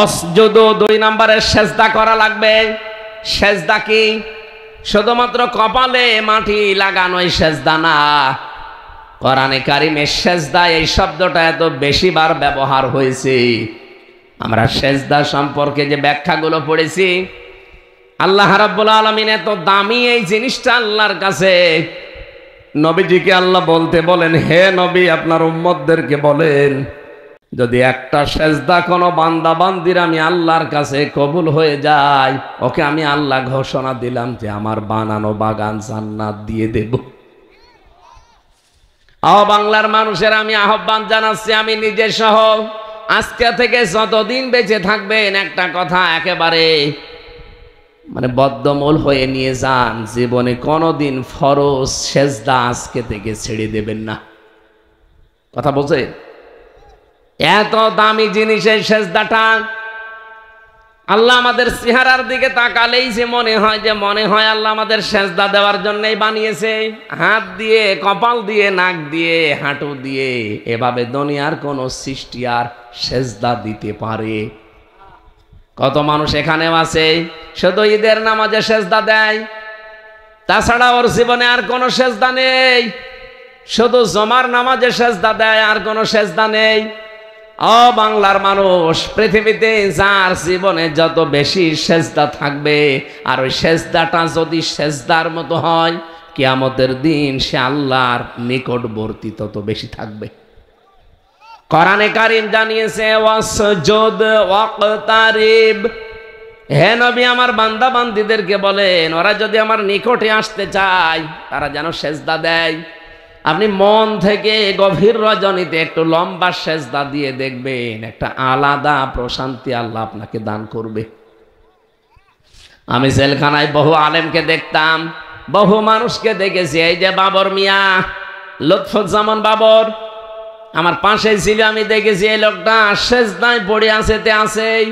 অসজুদু 2 নম্বরের সেজদা করা লাগবে। সেজদা কি? শুধুমাত্র কপালে মাটি লাগানোই সেজদা না। কোরআনে কারিমে সেজদা এই শব্দটা এত বেশিবার ব্যবহার হয়েছে। আমরা সেজদা সম্পর্কে যে ব্যাখ্যাগুলো পড়েছি, আল্লাহ রাব্বুল আলামিন এত দামি এই জিনিসটা আল্লাহর কাছে, নবীজিকে আল্লাহ বলতে বলেন, হে নবী আপনার উম্মতদেরকে বলেন, যদি একটা সেজদা কোনো বান্দা বান্দির আমি আল্লাহর কাছে কবুল হয়ে যায়, ওকে আমি আল্লাহ ঘোষণা দিলাম যে আমার বানানো বাগান জান্নাত দিয়ে দেব। বাংলার মানুষের আমি আহ্বান জানাচ্ছি, আমি নিজে সহ, আজকে থেকে যতদিন বেঁচে থাকবেন একটা কথা একেবারে বদ্ধমূল হয়ে নিয়ে যান, জীবনে কোনোদিন ফরজ সেজদা আজকে থেকে ছেড়ে দেবেন না। কথা বলছে, এত দামি জিনিসের সেজদাটা। আল্লাহ আমাদের চেহারার দিকে তাকালেই যে মনে হয় আল্লাহ আমাদের সেজদা দেওয়ার জন্যই বানিয়েছে। হাত দিয়ে, কপাল দিয়ে, নাক দিয়ে, হাঁটু দিয়ে, এভাবে দুনিয়ার কোন সৃষ্টি আর সেজদা দিতে পারে? কত মানুষ এখানেও আছে শুধু ঈদের নামাজে সেজদা দেয়, তাছাড়া ওর জীবনে আর কোনো সেজদা নেই। শুধু জমার নামাজে সেজদা দেয়, আর কোনো সেজদা নেই। বাংলার মানুষ, পৃথিবীতে যার জীবনে যত বেশি সেজদা থাকবে, আর ওই সেজদাটা যদি সেজদার মতো হয়, কিয়ামতের দিন সে আল্লাহর নিকটবর্তী তত বেশি থাকবে। কোরআনে কারীম জানিয়েছে, ওয়াসজুদ ওয়াকতারিব, হে নবী আমার বান্দা বান্দীদেরকে বলেন, ওরা যদি আমার নিকটে আসতে চায় তারা যেন সেজদা দেয়। আপনি মন থেকে গভীর রজনীতে একটু লম্বা সেজদা দিয়ে দেখবেন, একটা আলাদা প্রশান্তি আল্লাহ আপনাকে দান করবে। আমি জেলখানায় বহু আলেমকে দেখতাম, বহু মানুষকে দেখেছি। এই যে বাবর মিয়া, লুৎফুজ্জামান বাবর আমার পাশে ছিল, আমি দেখেছি এই লোকটা সেজদায় পড়ে আছে। আছেই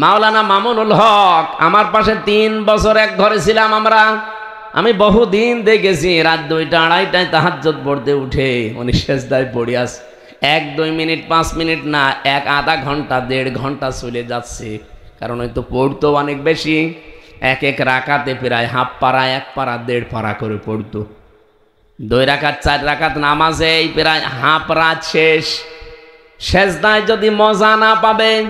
মাওলানা মামুনুল হক আমার পাশে 3 বছর এক ঘরে ছিলাম আমরা। আমি বহুদিন দেখেছি রাত 2টা 2:30টায় তাহাজ্জুদ পড়তে উঠে উনি সেজদায় পড়ে আছে। 1-2 মিনিট 5 মিনিট না, আধা ঘন্টা 1.5 ঘন্টা চলে যাচ্ছে। কারণ ওই তো পড়তো অনেক বেশি, এক রাকাতে প্রায় হাফ পারা, 1 পারা, 1.5 পারা করে পড়তো। 2 রাকাত 4 রাকাত নামাজে প্রায় হাফ রাত শেষ। সেজদায় যদি মজা না পাবেন,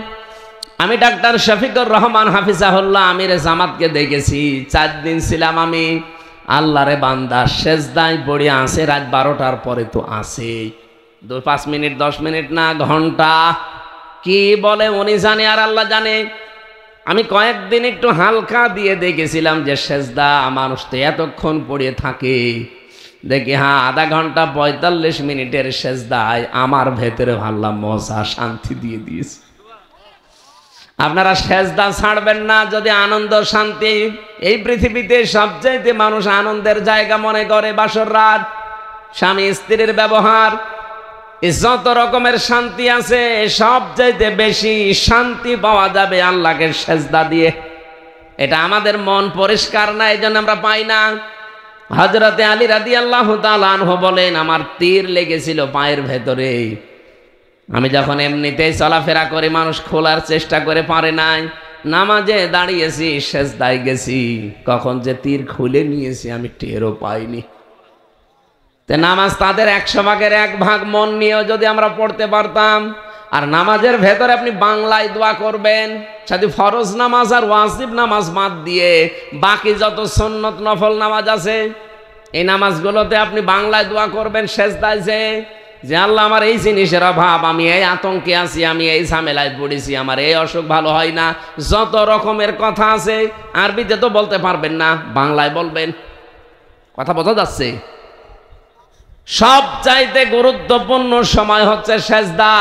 আমি ডাক্তার শফিকুর রহমান হাফিজাহুল্লাহ আমির জামাতকে দেখেছি, 4 দিন ছিলাম আমি। আল্লাহরে বান্দা সেজদায় পড়ে আছে রাত 12টার পরে তো আছে। 5 মিনিট 10 মিনিট না, ঘন্টা। কি বলে উনি জানে আর আল্লাহ জানে। আমি কয়েকদিন একটু হালকা দিয়ে দেখেছিলাম যে সেজদা মানুষ তো এতক্ষণ পড়ে থাকে। দেখি হ্যাঁ, আধা ঘন্টা 45 মিনিটের সেজদায় আমার ভেতরে আল্লাহ মজা শান্তি দিয়ে দিয়েছে। আপনারা সেজদা ছাড়বেন না যদি আনন্দ শান্তি। এই পৃথিবীতে সবচাইতে মানুষ আনন্দের জায়গা মনে করে বাসর রাত, স্বামী স্ত্রীর ব্যবহার। যত রকমের শান্তি আছে, সবচাইতে বেশি শান্তি পাওয়া যাবে আল্লাহকে সেজদা দিয়ে। এটা আমাদের মন পরিষ্কার না, এই জন্য আমরা পাই না। হযরতে আলী রাদিয়াল্লাহু তাআলা আনহু বলেন, আমার তীর লেগেছিল পায়ের ভেতরে। আমি যখন এমনিতেই চলাফেরা করে মানুষ খোলার চেষ্টা করে পারে নাই, নামাজে দাঁড়িয়েছি, সেজদায় গেছি, কখন যে তীর খুলে নিয়েছি আমি টেরও পাইনি। নামাজ তাদের 100 ভাগের 1 ভাগ মন নিয়েও যদি আমরা পড়তে পারতাম। আর নামাজের ভেতরে আপনি বাংলায় দোয়া করবেন, সাথে ফরজ নামাজ আর ওয়াজিব নামাজ বাদ দিয়ে বাকি যত সুন্নত নফল নামাজ আছে, এই নামাজগুলোতে আপনি বাংলায় দোয়া করবেন সেজদায় যে আল্লাহ আমার এই জিনিসের অভাব, আমি এই আতঙ্কে আছি, আমি এই ঝামেলায় পড়েছি, আমার এই অসুখ ভালো হয় না। যত রকমের কথা আছে, আরবিতে তো বলতে পারবেন না, বাংলায় বলবেন। কথা বোঝা যাচ্ছে? সবচাইতে গুরুত্বপূর্ণ সময় হচ্ছে সেজদা।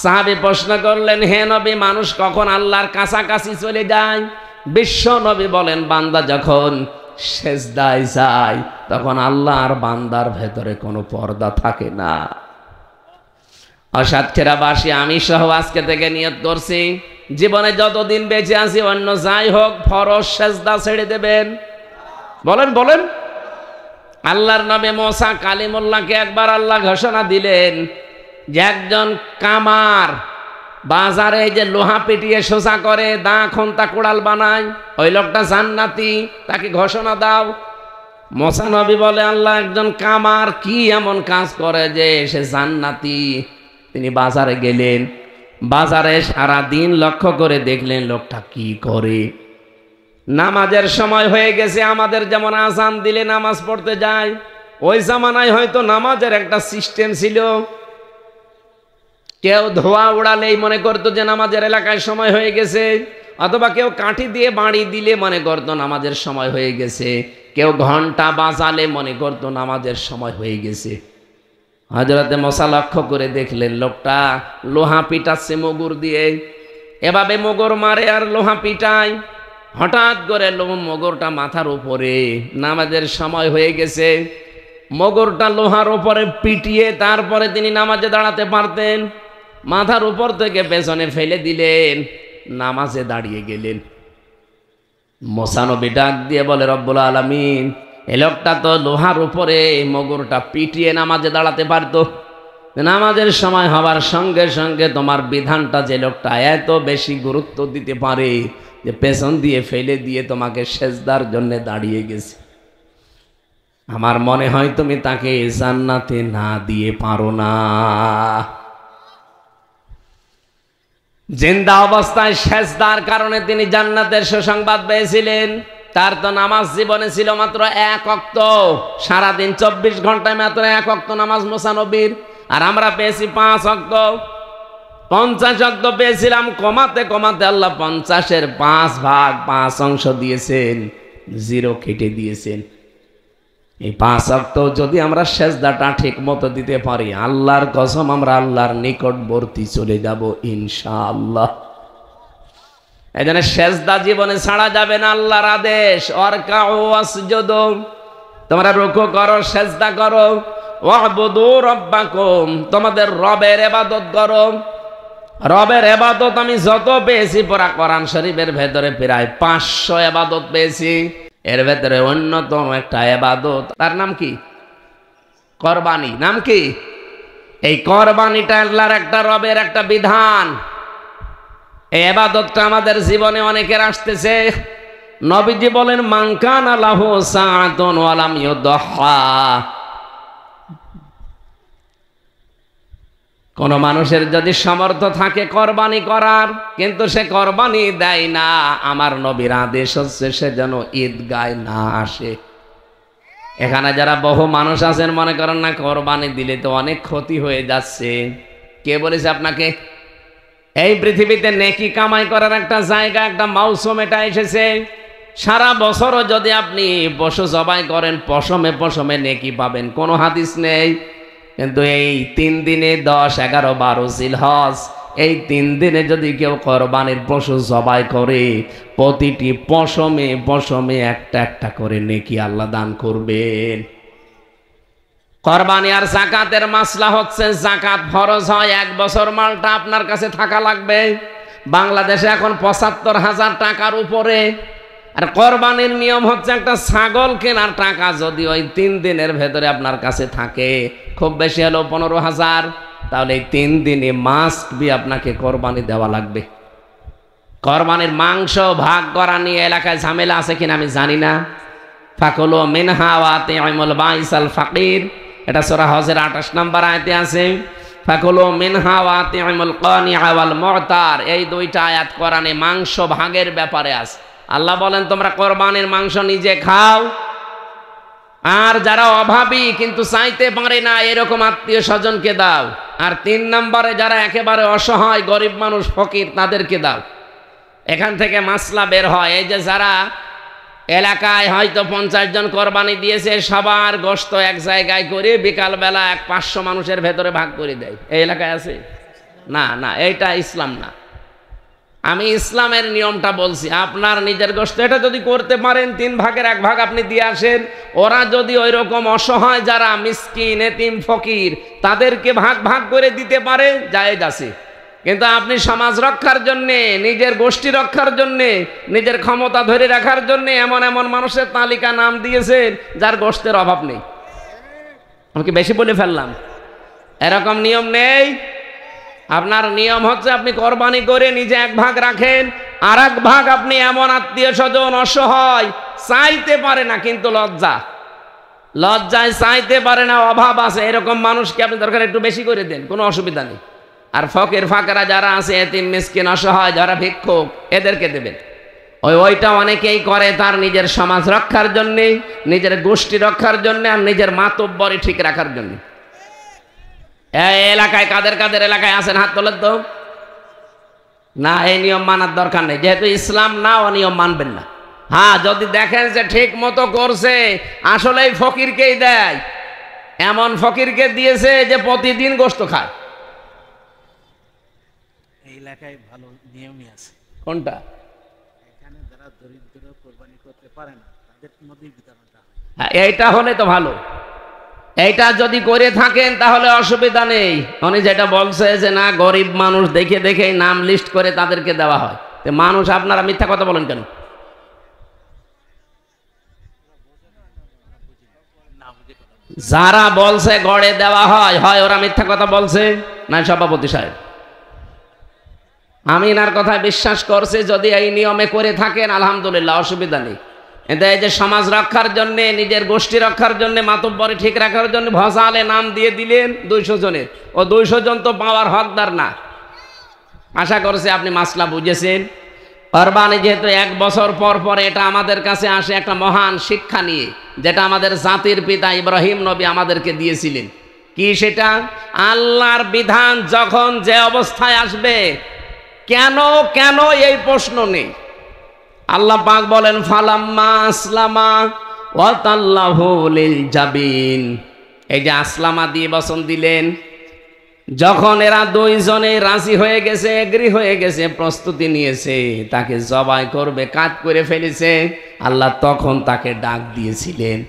সাহাবী প্রশ্ন করলেন, হে নবী মানুষ কখন আল্লাহর কাছাকাছি চলে যায়? বিশ্ব নবী বলেন, বান্দা যখন সেজদায় যায় তখন আল্লাহ আর বান্দার ভেতরে কোনো পর্দা থাকে না। অসাতক্ষীরাবাসী আমি সহ আজকে থেকে নিয়ত করছি, জীবনে যতদিন বেঁচে আছি অন্য যাই হোক ফরজ সেজদা ছেড়ে দেবেন। বলেন বলেন। আল্লাহর নবী মুসা কালিমুল্লাহকে একবার আল্লাহ ঘোষণা দিলেন যে একজন কামার বাজারে এই যে লোহা পিটিয়ে সোজা করে দা খন্তা কোড়াল বানায়, ওই লোকটা জান্নাতি, তাকে ঘোষণা দাও। মুসা নবী বলে, আল্লাহ, একজন কামার কি এমন কাজ করে যে সে জান্নাতি? তিনি বাজারে গেলেন, বাজারে সারা দিন লক্ষ্য করে দেখলেন লোকটা কি করে। নামাজের সময় হয়ে গেছে, আমাদের যেমন আজান দিলে নামাজ পড়তে যায়, ওই জামানায় হয়তো নামাজের একটা সিস্টেম ছিল। কেউ ধোয়া উড়ালেই মনে করতো যে নামাজের এলাকায় সময় হয়ে গেছে, অথবা কেউ কাঠি দিয়ে বাড়ি দিলে মনে করতো নামাজের সময় হয়ে গেছে, কেউ ঘন্টা বাজালে মনে করতো নামাজের সময় হয়ে গেছে। হযরতে মুসা লক্ষ্য করে দেখলেন লোকটা লোহা পিটাচ্ছে মগুর দিয়ে, এভাবে মগর মারে আর লোহা পিটায়। হঠাৎ করে মগরটা মাথার উপরে, নামাজের সময় হয়ে গেছে, মগরটা লোহার উপরে পিটিয়ে তারপরে তিনি নামাজে দাঁড়াতে পারতেন। মাথার উপর থেকে পেছনে ফেলে দিলেন, নামাজে দাঁড়িয়ে গেলেন। মুসা নবী ডাক দিয়ে বলে, রব্বুল আলামিন, এই লোকটা তো লোহার উপরে মগরটা পিটিয়ে নামাজে দাঁড়াতে পারতো, নামাজের সময় হওয়ার সঙ্গে সঙ্গে তোমার বিধানটা যে লোকটা এত বেশি গুরুত্ব দিতে পারে যে পেছন দিয়ে ফেলে দিয়ে তোমাকে সেজদার জন্য দাঁড়িয়ে গেছে, আমার মনে হয় তুমি তাকে জান্নাতে না দিয়ে পারো না। জিন্দা অবস্থায় সেজদার কারণে তিনি জান্নাতের সুসংবাদ পেয়েছিলেন। তার তো নামাজ জীবনে ছিল মাত্র 1 ওয়াক্ত, সারাদিন 24 ঘন্টায় মাত্র 1 ওয়াক্ত নামাজ মুসা নবীর, আর আমরা পেয়েছি 5 ওয়াক্ত। 50 ওয়াক্ত পেয়েছিলাম, কমাতে কমাতে আল্লাহ 50-এর 5 ভাগ 5 অংশ দিয়েছেন, 0 কেটে দিয়েছেন। এই 5 ওয়াক্ত যদি আমরা সেজদাটা ঠিক মতো দিতে পারি, আল্লাহর কসম আমরা আল্লাহর নিকটবর্তী চলে যাব ইনশাআল্লাহ। এই জন্য সেজদা জীবনে ছাড়া যাবে না, আল্লাহর আদেশ, অরকাউ ওয়াসজুদু, তোমরা রুকু করো, সেজদা করো, ওয়াবুদু রাব্বাকুম, তোমাদের রবের ইবাদত করো। রবের ইবাদত আমি যত পেয়েছি পুরা কোরআন শরীফের ভেতরে প্রায় 500 ইবাদত পেয়েছি। এর ভেতরে অন্যতম একটা ইবাদত, তার নাম কি? কোরবানি। নাম কি? এই কোরবানিটা আল্লাহর একটা, রবের একটা বিধান। এই ইবাদতটা আমাদের জীবনে অনেকের আসতেছে। নবীজি বলেন, মান কানা লাহু সাআতুন ওয়া লাম ইউদহা, কোন মানুষের যদি সামর্থ্য থাকে কোরবানি করার, কিন্তু সে কোরবানি দেয় না, আমার নবীর আদেশ হচ্ছে সে যেন ঈদগায় না আসে। এখানে যারা বহু মানুষ আছেন মনে করেন না কোরবানি দিলে তো অনেক ক্ষতি হয়ে যাচ্ছে। কে বলেছে আপনাকে? এই পৃথিবীতে নেকি কামাই করার একটা জায়গা, একটা মৌসুম এটা এসেছে। সারা বছরও যদি আপনি পশু জবাই করেন, পশমে পশমে নেকি পাবেন, কোনো হাদিস নেই। কিন্তু এই 3 দিনে 10, 11, 12 জিলহজ, এই 3 দিনে যদি কেউ কোরবানির পশু জবাই করে, প্রতিটি পশমে পশমে একটা একটা করে নেকি আল্লাহ দান করবেন। কোরবানি আর যাকাতের মাসলা হচ্ছে, যাকাত ফরজ হয় 1 বছর মালটা আপনার কাছে থাকা লাগবে। বাংলাদেশে এখন 75,000 টাকার উপরে। আর কোরবানির নিয়ম হচ্ছে একটা ছাগল কেনার টাকা যদি ওই 3 দিনের ভেতরে আপনার কাছে থাকে, খুব বেশি হলো 15,000, তাহলে এই 3 দিনে মাস্ট বি আপনাকে কোরবানি দেওয়া লাগবে। কোরবানির মাংস ভাগ করা নিয়ে এলাকায় ঝামেলা আছে কিনা আমি জানি না। ফাকুলু মিনহা ওয়া আতিমুল বাইসাল ফাকির, এটা সূরা হজের 28 নম্বর আয়াতে আছে। ফাকুলু মিনহা ওয়া আতিমুল কানিআ ওয়াল মু'তার, এই 2টা আয়াত কোরআনে মাংস ভাগের ব্যাপারে আছে। আল্লাহ বলেন তোমরা কোরবানির মাংস নিজে খাও, আর যারা অভাবী কিন্তু চাইতে পারে না এরকম আত্মীয় স্বজনকে দাও। আর 3 নম্বরে যারা একেবারে অসহায় গরিব মানুষ ফকির তাদেরকে দাও। এখান থেকে মাসলা বের হয়, এই যে যারা এলাকায় হয়তো 50 জন কোরবানি দিয়েছে, সবার গোশত এক জায়গায় করে বিকালবেলা 500 মানুষের ভেতরে ভাগ করে দেয়, এই এলাকায় আছে? না না, এইটা ইসলাম না। আমি ইসলামের নিয়মটা বলছি। আপনার নিজের গোশত এটা যদি করতে পারেন 3 ভাগের 1 ভাগ আপনি দিয়ে আসেন। ওরা যদি ওই রকম অসহায় যারা মিসকিন এতিম ফকির তাদেরকে ভাগ ভাগ করে দিতে পারে, জায়েজ আছে। কিন্তু আপনি সমাজ রক্ষার জন্যে, নিজের গোষ্ঠী রক্ষার জন্যে, নিজের ক্ষমতা ধরে রাখার জন্যে এমন এমন মানুষের তালিকা নাম দিয়েছেন যার গোশতের অভাব নেই। আমি কি বেশি বলে ফেললাম? এরকম নিয়ম নেই। আপনার নিয়ম হচ্ছে আপনি কোরবানি করে নিজে এক ভাগ রাখেন, আর এক ভাগ আপনি এমন আত্মীয় স্বজন অসহায় চাইতে পারে না, কিন্তু লজ্জায় চাইতে পারে না, অভাব আছে, এরকম মানুষকে আপনি দরকার একটু বেশি করে দেন, কোনো অসুবিধা নেই। আর ফকির ফাঁকেরা যারা আছে, এতিম মিসকিন অসহায় যারা ভিক্ষুক, এদেরকে দেবেন। ওইটা অনেকেই করে তার নিজের সমাজ রক্ষার জন্যে, নিজের গোষ্ঠী রক্ষার জন্যে, আর নিজের মাতব্বরি ঠিক রাখার জন্য। এই এলাকায় কাদের কাদের এলাকায় আছেন হাত তোলেন তো। না, এই নিয়ম মানার দরকার নেই, যেহেতু ইসলাম না, ও নিয়ম মানবেন না। হ্যাঁ, যদি দেখেন যে ঠিক মতো করছে, আসলে ফকিরকেই দেয়, এমন ফকিরকে দিয়েছে যে প্রতিদিন গোশত খায়। এই এলাকায় ভালো নিয়মই আছে। কোনটা? এখানে যারা দরিদ্র কোরবানি করতে পারে না, তাদের মধ্যেই বিতরণটা হয়। হ্যাঁ, এইটা হলে তো ভালো। এইটা যদি করে থাকেন তাহলে অসুবিধা নেই। উনি যেটা বলছে যে না, গরিব মানুষ দেখে দেখে নাম লিস্ট করে তাদেরকে দেওয়া হয়, তো মানুষ আপনারা মিথ্যা কথা বলেন কেন? যারা বলছে গড়ে দেওয়া হয়, হয় ওরা মিথ্যা কথা বলছে, না সভাপতি সাহেব। আমি এনার কথায় বিশ্বাস করছি, যদি এই নিয়মে করে থাকেন আলহামদুলিল্লাহ, অসুবিধা নেই। এটা এই যে সমাজ রক্ষার জন্য, নিজের গোষ্ঠী রক্ষার জন্য, মাতব্বরি ঠিক রাখার জন্য ভসালে নাম দিয়ে দিলেন 200 জনের, ও 200 জন তো পাওয়ার হকদার না। আশা করছি আপনি মাসলা বুঝেছেন। কোরবানি যেহেতু 1 বছর পর পর, এটা আমাদের কাছে আসে একটা মহান শিক্ষা নিয়ে, যেটা আমাদের জাতির পিতা ইব্রাহিম নবী আমাদেরকে দিয়েছিলেন। কি সেটা? আল্লাহর বিধান যখন যে অবস্থায় আসবে, কেন কেন এই প্রশ্ন নেই। আল্লাহ পাক বলেন ফালাম্মা আসলামা ওয়া তাল্লাহু লিল জাবিন। এই যে আসলামা দিয়ে বচন দিলেন, যখন এরা 2 জনে রাজি হয়ে গেছে, এগ্রি হয়ে গেছে, প্রস্তুতি নিয়েছে, তাকে জবাই করবে, কাজ করে ফেলেছে, আল্লাহ তখন তাকে ডাক দিয়েছিলেন।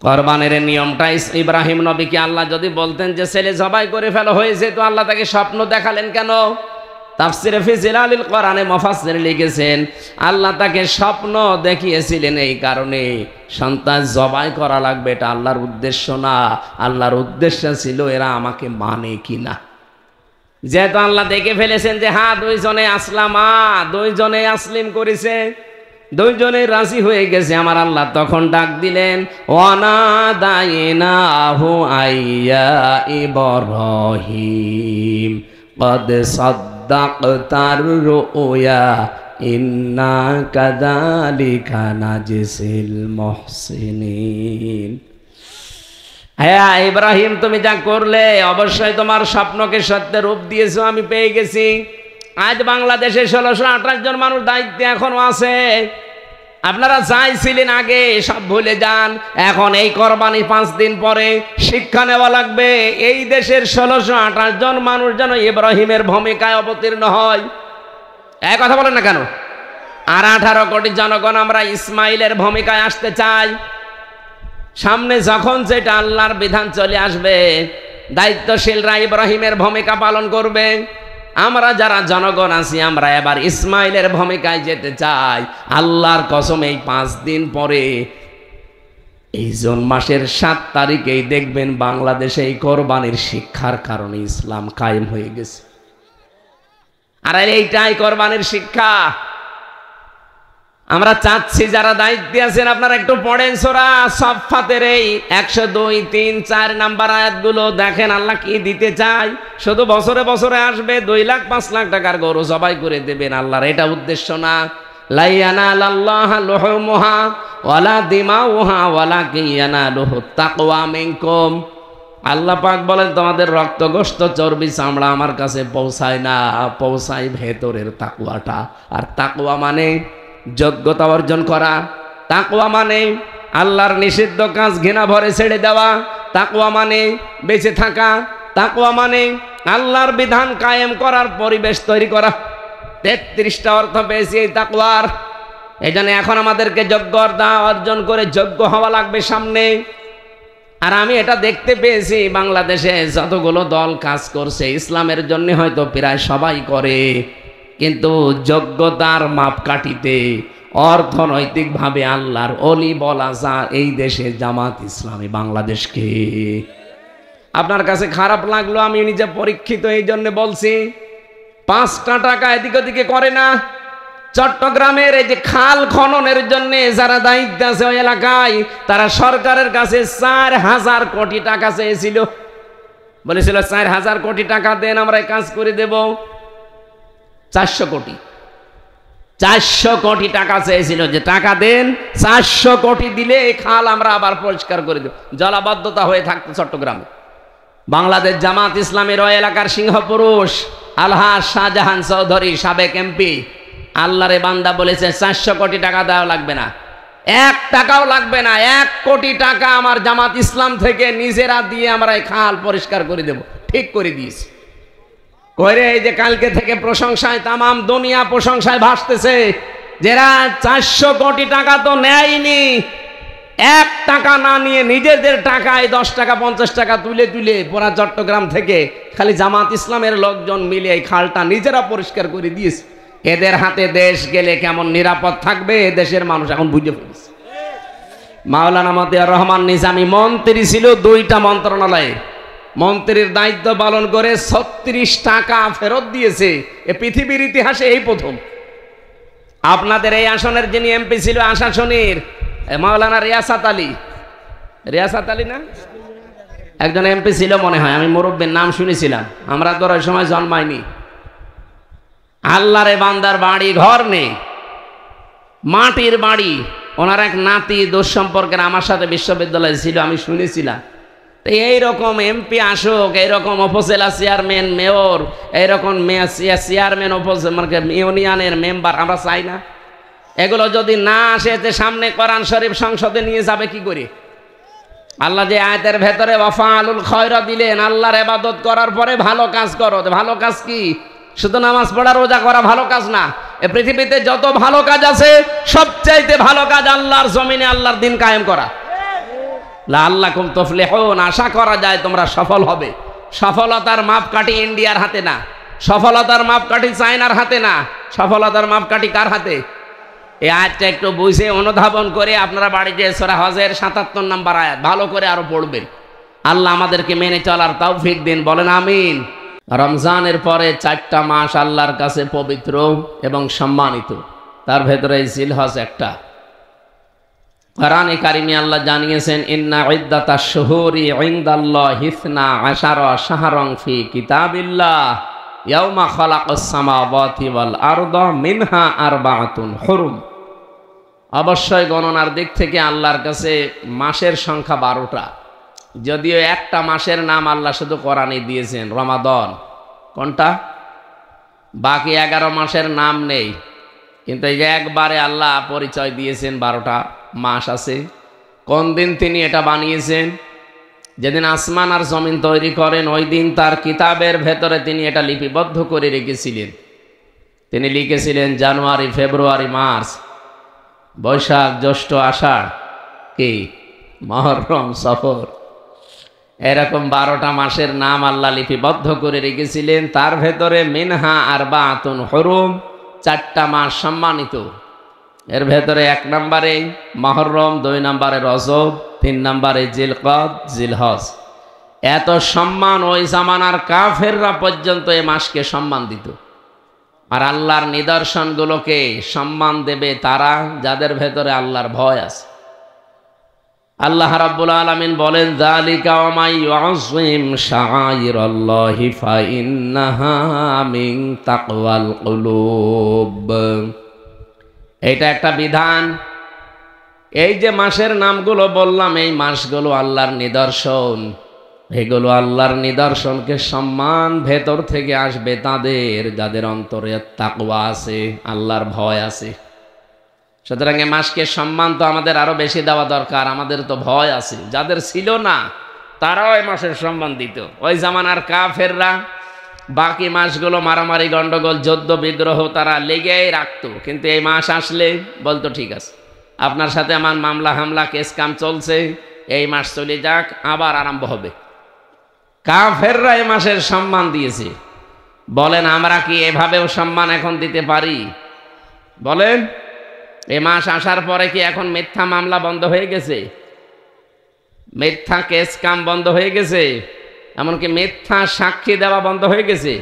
কোরবানের নিয়মটা, ইব্রাহিম নবীকে আল্লাহ যদি বলতেন যে ছেলে জবাই করে ফেলা হয়েছে, তো আল্লাহ তাকে স্বপ্ন দেখালেন কেন? তাফসিরে ফি জিলালিল কোরআনে মুফাসসির লিখেছেন, আল্লাহ তাকে স্বপ্ন দেখিয়েছিলেন এই কারণে, সন্তান জবাই করা লাগবে, এটা আল্লাহর উদ্দেশ্য না। আল্লাহর উদ্দেশ্য ছিল এরা আমাকে মানে কিনা। যেহেতু আল্লাহ দেখে ফেলেছেন যে হ্যাঁ 2 জনে আসলামা, 2 জনে আসলিম করেছে, 2 জনে রাজি হয়ে গেছে, আমার আল্লাহ তখন ডাক দিলেন ওয়ানাদাইনাহু আইয়া ইব্রাহিম কদ সাদ্দাকতার রুয়া ইন্না কাযালিকা নাজিসিল মুহসিনিন। হ্যাঁ ইব্রাহিম, তুমি যা করলে অবশ্যই তোমার স্বপ্নকে সত্যের রূপ দিয়েছো, আমি পেয়ে গেছি। আজ বাংলাদেশে 1628 জন মানুষ দায়িত্বে এখনো আছে। আপনারা চাইছিলেন আগে, সব ভুলে যান। এখন এই কোরবানি 5 দিন পরে শিক্ষা নেওয়া লাগবে, এই দেশের 1628 জন মানুষ যেন ইব্রাহিমের ভূমিকায় অবতীর্ণ হয়। এক কথা বলেন না কেন? আর 18 কোটি জনগণ আমরা ইসমাইলের ভূমিকায় আসতে চাই। সামনে যখন যেটা আল্লাহর বিধান চলে আসবে, দায়িত্বশীলরা ইব্রাহিমের ভূমিকা পালন করবে। আমরা যারা জনগণ আছি, আমরা এবার ইসমাইলের ভূমিকায় যেতে চাই। আল্লাহর কসম, এই 5 দিন পরে, এই জুন মাসের 7 তারিখেই দেখবেন বাংলাদেশে এই কোরবানির শিক্ষার কারণে ইসলাম কায়েম হয়ে গেছে। আর এইটাই কোরবানির শিক্ষা। আমরা চাচ্ছি যারা দায়িত্বে আছেন, আপনারা একটু পড়েন সূরা সাফফাতের এই 102, 3, 4 নাম্বার আয়াতগুলো দেখেন আল্লাহ কি দিতে চায়। শুধু বছরে বছরে আসবে 2 লাখ 5 লাখ টাকার গরু জবাই করে দেবেন, আল্লাহর এটা উদ্দেশ্য না। লা ইয়ানালাল্লাহু লুহুমুহা ওয়ালা দিমাউহা ওয়ালাকিন ইয়ানালুহুত তাকওয়া মিনকুম। আল্লাহ পাক বলেন তোমাদের রক্ত গোশত চর্বি চামড়া আমার কাছে পৌঁছায় না, পৌঁছায় ভেতরের তাকওয়াটা। আর তাকওয়া মানে যোগ্যতা অর্জন করা, তাকওয়া মানে আল্লাহর নিষিদ্ধ কাজ ঘৃণা ভরে ছেড়ে দেওয়া, তাকওয়া মানে বেঁচে থাকা, তাকওয়া মানে আল্লাহর বিধান কায়েম করার পরিবেশ তৈরি করা। 33টা অর্থ পেয়েছি এই তাকওয়ার। এই জন্য এখন আমাদেরকে যোগ্যতা অর্জন করে যোগ্য হওয়া লাগবে সামনে। আর আমি এটা দেখতে পেয়েছি বাংলাদেশে যতগুলো দল কাজ করছে ইসলামের জন্য, হয়তো প্রায় সবাই করে, কিন্তু যোগ্যতার মাপকাঠিতে অর্থনৈতিকভাবে আল্লাহর অলি বলা যা এই দেশে জামাত ইসলামী বাংলাদেশকে। আপনার কাছে খারাপ লাগলো, আমি নিজে পরীক্ষিত এই জন্য বলছি। 5টা টাকা এদিক ওদিকে করে না। চট্টগ্রামের এই যে খাল খননের জন্য যারা দায়িত্ব আছে ওই এলাকায়, তারা সরকারের কাছে 4,000 কোটি টাকা চেয়েছিল। বলেছিল 4,000 কোটি টাকা দেন, আমরা এই কাজ করে দেব। 400 কোটি 400 কোটি টাকা চেয়েছিল, যে টাকা দেন, 400 কোটি দিলে এই খাল আমরা আবার পরিষ্কার করে দেব। জলাবদ্ধতা হয়ে থাকতো চট্টগ্রামে। বাংলাদেশ জামাত ইসলামের ওই এলাকার সিংহপুরুষ আলহাজ শাহজাহান চৌধুরী, সাবেক এমপি, আল্লাহরে বান্দা বলেছে 400 কোটি টাকা দেওয়া লাগবে না, 1 টাকাও লাগবে না, 1 কোটি টাকা আমার জামাত ইসলাম থেকে নিজেরা দিয়ে আমরা এই খাল পরিষ্কার করে দেব। ঠিক করে দিয়েছি করে। এই যে কালকে থেকে প্রশংসায় তামাম দুনিয়া প্রশংসায় ভাসতেছে, যারা 400 কোটি টাকা তো নেয়নি, 1 টাকা না নিয়ে নিজেদের টাকায় 10 টাকা 50 টাকা তুলে তুলে পুরা চট্টগ্রাম থেকে খালি জামাত ইসলামের লোকজন মিলে এই খালটা নিজেরা পরিষ্কার করে দিয়েছে। এদের হাতে দেশ গেলে কেমন নিরাপদ থাকবে দেশের মানুষ এখন বুঝে ফেলেছে। মাওলানা মতিয়ার রহমান নিজামী মন্ত্রী ছিল 2টা মন্ত্রণালয়ে, মন্ত্রীর দায়িত্ব পালন করে 36 টাকা ফেরত দিয়েছে। এ পৃথিবীর ইতিহাসে এই প্রথম। আপনাদের এই আসনের যিনি এমপি ছিল আশাশুনির, মাওলানা রিয়াসাত আলী না, একজন এমপি ছিল মনে হয়, আমি মুরব্বীর নাম শুনেছিলাম, আমরা তো ওই সময় জন্মাইনি। আল্লাহরে বান্দার বাড়ি ঘর নেই, মাটির বাড়ি। ওনার এক নাতি দুঃসম্পর্কের আমার সাথে বিশ্ববিদ্যালয়ে ছিল, আমি শুনেছিলাম। তো এইরকম এমপি আসুক, এইরকম উপজেলা চেয়ারম্যান, মেয়র, এইরকম চেয়ারম্যান ইউনিয়নের মেম্বার আমরা চাই না। এগুলো যদি না আসে, সামনে কোরআন শরীফ সংসদে নিয়ে যাবে কি করে? আল্লাহ যে আয়াতের ভেতরে ওয়াফালুল খয়রা দিলেন, আল্লাহর ইবাদত করার পরে ভালো কাজ করো। ভালো কাজ কি? শুধু নামাজ পড়া রোজা করা ভালো কাজ না। এই পৃথিবীতে যত ভালো কাজ আছে, সবচাইতে ভালো কাজ আল্লাহর জমিনে আল্লাহর দিন কায়েম করা। লাআল্লাকুম তুফলিহুন, আশা করা যায় তোমরা সফল হবে। সফলতার মাপকাঠি ইন্ডিয়ার হাতে না, সফলতার মাপকাঠি চায়নার হাতে না, সফলতার মাপকাঠি কার হাতে? এই আয়াতটা একটু বুঝে অনুধাবন করে আপনারা বাড়িতে সূরা হজের 77 নম্বর আয়াত ভালো করে আরো পড়বেন। আল্লাহ আমাদেরকে মেনে চলার তৌফিক দিন, বলেন আমিন। রমজানের পরে 4টা মাস আল্লাহর কাছে পবিত্র এবং সম্মানিত, তার ভেতরে জিলহজ একটা। কোরআনে কারিমে আল্লাহ জানিয়েছেন, ইন্না ইদ্দাতাশ শুহুরি ইনদাল্লাহি 12 শাহরান ফি কিতাবিল্লাহ ইয়াউমা খালাকাস সামাওয়াতি ওয়াল আরদা মিনহা আরবাআতুন হুরুম। অবশ্যই গণনার দিক থেকে আল্লাহর কাছে মাসের সংখ্যা 12টা। যদিও একটা মাসের নাম আল্লাহ শুধু কোরআনে দিয়েছেন, রমাদান। কোনটা? বাকি 11 মাসের নাম নেই, কিন্তু এই যে একবারে আল্লাহ পরিচয় দিয়েছেন 12টা মাস আছে। কোন দিন তিনি এটা বানিয়েছেন? যেদিন আসমান আর জমিন তৈরি করেন, ওই দিন তার কিতাবের ভেতরে তিনি এটা লিপিবদ্ধ করে রেখেছিলেন। তিনি লিখেছিলেন জানুয়ারি, ফেব্রুয়ারি, মার্চ, বৈশাখ, জ্যৈষ্ঠ, আষাঢ়, কি মুহররম, সফর, এরকম 12টা মাসের নাম আল্লাহ লিপিবদ্ধ করে রেখেছিলেন। তার ভেতরে মিনহা আরবাআতুন হুরুম, 4টা মাস সম্মানিত। এর ভেতরে 1 নম্বরে মুহররম, 2 নম্বরে রজব, 3 নম্বরে জিলকদ, জিলহজ। এত সম্মান ওই জামানার কাফেররা পর্যন্ত এই মাসকে সম্মান দিত। আর আল্লাহর নিদর্শনগুলোকে সম্মান দেবে তারা যাদের ভেতরে আল্লাহর ভয় আছে। আল্লাহ রাব্বুল আলামিন বলেন, যালিকা ওয়া মান ইউআযযিম শাআইরাল্লাহি ফাইন্নাহা মিন তাকওয়াল কুলুব। এটা একটা বিধান। এই যে মাসের নামগুলো বললাম, এই মাসগুলো আল্লাহর নিদর্শন। এগুলো আল্লাহর নিদর্শনকে সম্মান ভেতর থেকে আসবে তাদের যাদের অন্তরে তাকওয়া আছে, আল্লাহর ভয় আছে। সুতরাং এই মাসকে সম্মান তো আমাদের আরো বেশি দেওয়া দরকার। আমাদের তো ভয় আছে, যাদের ছিল না তারাও এই মাসের সম্মান দিত। ওই জামানার কাফেররা বাকি মাসগুলো মারামারি, গন্ডগোল, যুদ্ধ বিগ্রহ তারা লেগেই রাখতো, কিন্তু এই মাস আসলে বলতো ঠিক আছে, আপনার সাথে আমার মামলা হামলা কেস কাম চলছে, এই মাস চলে যাক, আবার আরম্ভ হবে। কাফেররা এই মাসের সম্মান দিয়েছে। বলেন আমরা কি এভাবেও সম্মান এখন দিতে পারি? বলেন, এই মাস আসার পরে কি এখন মিথ্যা মামলা বন্ধ হয়ে গেছে? মিথ্যা কেস কাম বন্ধ হয়ে গেছে? এমনকি মিথ্যা সাক্ষী দেওয়া বন্ধ হয়ে গেছে।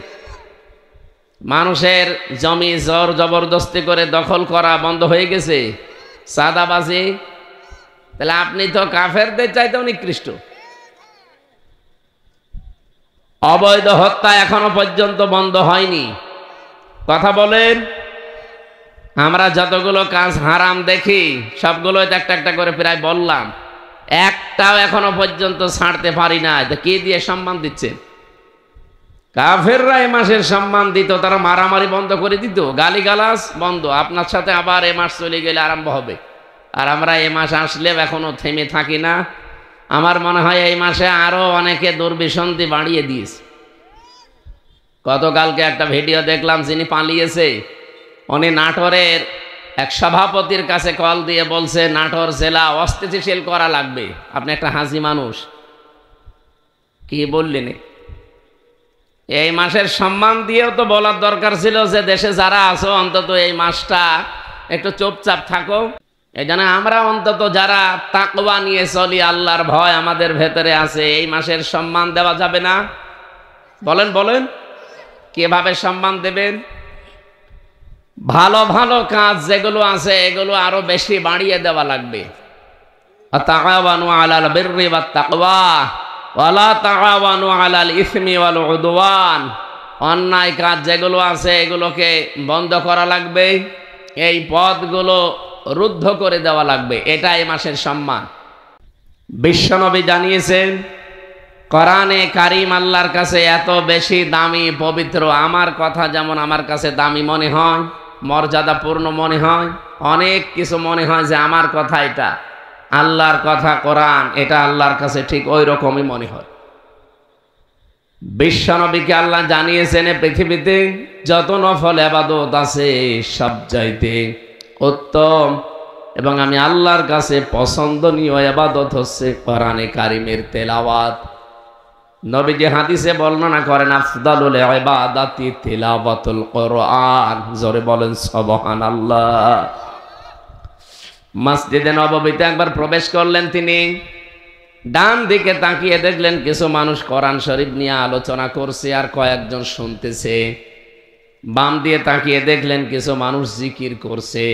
মানুষের জমি জোর জবরদস্তি করে দখল করা বন্ধ হয়ে গেছে। চাঁদাবাজি, তাহলে আপনি তো কাফেরদের চাইতেও নিকৃষ্ট। অবৈধ হত্যা এখনো পর্যন্ত বন্ধ হয়নি। কথা বলেন, আমরা যতগুলো কাজ হারাম দেখি সবগুলো একটা একটা করে প্রায় বললাম, একটাও এখনো পর্যন্ত ছাড়তে পারি না। কি দিয়ে সম্মান দিচ্ছে? কাফেররা এ মাসের সম্মান দিত, তারা মারামারি বন্ধ করে দিত, গালিগালাজ বন্ধ। আপনার সাথে আবার এ মাস চলে গেলে আরম্ভ হবে, আর আমরা এ মাস আসলে এখনো থেমে থাকি না। আমার মনে হয় এই মাসে আরো অনেকে দুর্বিসন্ধি বাড়িয়ে দিয়েছে। গতকালকে একটা ভিডিও দেখলাম, যিনি পালিয়েছে উনি নাটোরের এক সভাপতির কাছে কল দিয়ে বলছে নাটোর জেলা অস্থিতিশীল করা লাগবে। আপনি একটা হাজি মানুষ, কি বললেন? এই মাসের সম্মান দিয়েও তো বলার দরকার ছিল যে দেশে যারা আছো অন্তত এই মাসটা একটু চুপচাপ থাকো। এই জন্য আমরা অন্তত যারা তাকওয়া নিয়ে চলি, আল্লাহর ভয় আমাদের ভেতরে আছে, এই মাসের সম্মান দেওয়া যাবে না? বলেন বলেন, কিভাবে সম্মান দেবেন? ভালো ভালো কাজ যেগুলো আছে এগুলো আরো বেশি বাড়িয়ে দেওয়া লাগবে। তাআওয়ানু আলাল বিররি ওয়াত তাকওয়া ওয়ালা তাআওয়ানু আলাল ইসমি ওয়াল উদওয়ান। অন্যায় কাজ যেগুলো আছে এগুলোকে বন্ধ করা লাগবে, এই পথগুলো রুদ্ধ করে দেওয়া লাগবে। এটা এই মাসের সম্মান। বিশ্বনবী জানিয়েছেন, কোরআনে কারিম আল্লাহর কাছে এত বেশি দামি পবিত্র, আমার কথা যেমন আমার কাছে দামি মনে হয়, মর্যাদাপূর্ণ মনে হয়, অনেক কিছু মনে হয় যে আমার কথা এটা, আল্লাহর কথা কোরআন এটা আল্লাহর কাছে ঠিক ওই রকমই মনে হয়। বিশ্বনবীকে আল্লাহ জানিয়েছেন পৃথিবীতে যত নফল ইবাদত আছে সব চাইতে উত্তম এবং আমি আল্লাহর কাছে পছন্দনীয় ইবাদত হচ্ছে কোরআনে কারিমের তেলাওয়াত। নবীজি হাদিসে বর্ণনা করেন, আফদালুল ইবাদাতি তিলাওয়াতুল কোরআন। জোরে বলেন সুবহানাল্লাহ। মসজিদে নববীতে একবার প্রবেশ করলেন তিনি, ডান দিকে তাকিয়ে দেখলেন কিছু মানুষ কোরআন শরীফ নিয়ে আলোচনা করছে আর কয়েকজন শুনতেছে। বাম দিয়ে তাকিয়ে দেখলেন কিছু মানুষ জিকির করছে।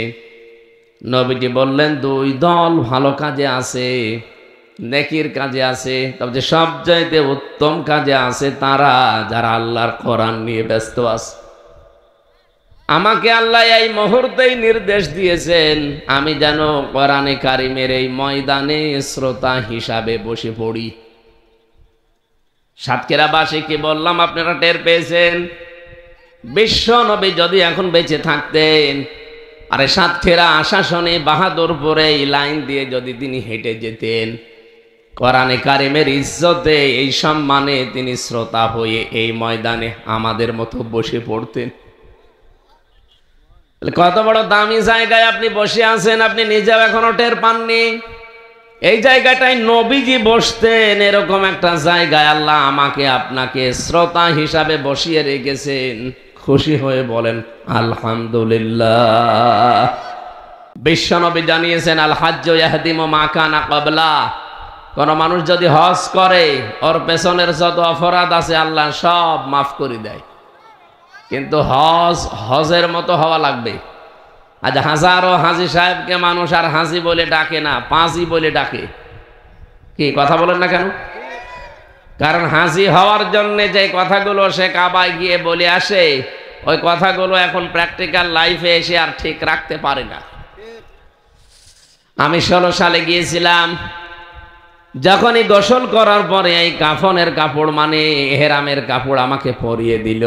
নবীজি বললেন, দুই দল ভালো কাজে আছে, নেকির কাজে আছে, তবে সবচাইতে উত্তম কাজে আছে তারা যারা আল্লাহর কোরআন নিয়ে ব্যস্ত আছে। আমাকে আল্লাহ এই মুহূর্তেই নির্দেশ দিয়েছেন আমি যেন কোরআনে কারিমের এই ময়দানে শ্রোতা হিসাবে বসে পড়ি। সাতক্ষীরাবাসীকে বললাম, আপনারা টের পেয়েছেন, বিশ্ব নবী যদি এখন বেঁচে থাকতেন, আরে সাতক্ষীরা আশাসনে বাহাদুরপুরে এই লাইন দিয়ে যদি তিনি হেঁটে যেতেন, কোরআনে কারিমের ইজ্জতে এই সম্মানে তিনি শ্রোতা হয়ে এই ময়দানে আমাদের মতো বসে পড়তেন। কত বড় দামি জায়গায় আপনি বসে আছেন, আপনি নিজেও এখনো টের পাননি। এই জায়গাটায় নবীজি বসতেন, এরকম একটা জায়গায় আল্লাহ আমাকে আপনাকে শ্রোতা হিসাবে বসিয়ে রেখেছেন। খুশি হয়ে বলেন আলহামদুলিল্লাহ। বিশ্বনবী জানিয়েছেন, আল হাজ্জু ইয়াহদিমু মা কানা ক্বাবলা। কোন মানুষ যদি হজ করে ওর পেছনের যত অপরাধ আছে আল্লাহ সব মাফ করে দেয়, কিন্তু হজের মতো হওয়া লাগবে। আজ হাজারো হাজি সাহেবকে মানুষ আর হাজি বলে ডাকে না, পাঁজি বলে ডাকে। কি কথা বলেন না কেন? কারণ হাজি হওয়ার জন্য যে কথাগুলো সে কাবায় গিয়ে বলে আসে, ওই কথাগুলো এখন প্র্যাকটিক্যাল লাইফে এসে আর ঠিক রাখতে পারে না। আমি 16 সালে গিয়েছিলাম, যখনই গোসল করার পরে এই কাফনের কাপড় মানে এহরামের কাপড় আমাকে পরিয়ে দিল,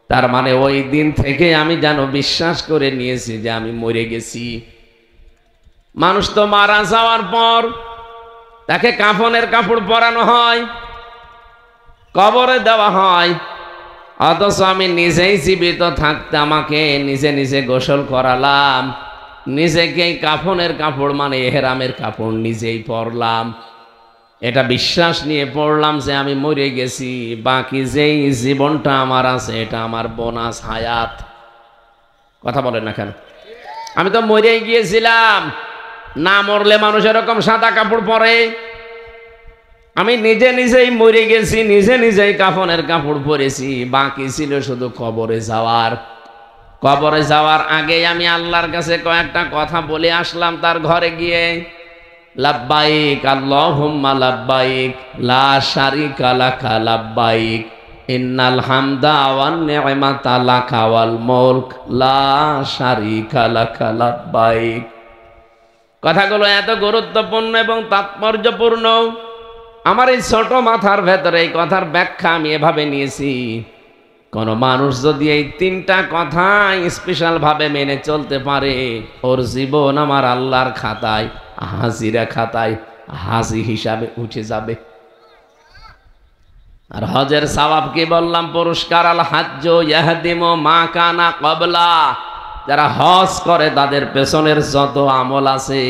তার মানে ওই দিন থেকে আমি যেন বিশ্বাস করে নিয়েছি যে আমি মরে গেছি। মানুষ তো মারা যাওয়ার পর তাকে কাফনের কাপড় পরানো হয়, কবরে দেওয়া হয়, অথচ আমি নিজেই জীবিত থাকতে আমাকে নিজে নিজে গোসল করালাম, নিজেকে কাফনের কাপড় মানে এহরামের কাপড় নিজেই পরলাম। এটা বিশ্বাস নিয়ে পড়লাম যে আমি মরে গেছি, বাকি যেই জীবনটা আমার আছে এটা আমার বোনাস হায়াত। কথা বলেন না কেন? আমি তো মরেই গিয়েছিলাম। না মরলে মানুষ এরকম সাদা কাপড় পরে? আমি নিজে নিজেই মরে গেছি, নিজে নিজেই কাফনের কাপড় পরেছি, বাকি ছিল শুধু কবরে যাওয়ার। কবরে যাওয়ার আগে আমি আল্লাহর কাছে কয়েকটা কথা বলে আসলাম তার ঘরে গিয়ে, লাব্বাইক আল্লাহুম্মা লাব্বাইক লা শারিকা লাকা লাব্বাইক ইন্নাল হামদা ওয়ান নি'মাতা লাকা ওয়াল মুলক লা শারিকা লাকা লাব্বাইক। কথাগুলো এত গুরুত্বপূর্ণ এবং তাৎপর্যপূর্ণ, আমার এই ছোট মাথার ভেতরে এই কথার ব্যাখ্যা আমি এভাবে নিয়েছি, কোন মানুষ যদি এই তিনটা কথা স্পেশাল ভাবে মেনে চলতে পারে, ওর জীবন আমার আল্লাহর খাতায় হাজিরা খাতায় হাজি হিসাবে উঠে যাবে। আর হজের সওয়াব কি বললাম? পুরস্কার, আল হাজ্জ ইয়াহদিমু মা কানা ক্বাবলা। যারা হজ করে তাদের পেছনের যত আমল আছে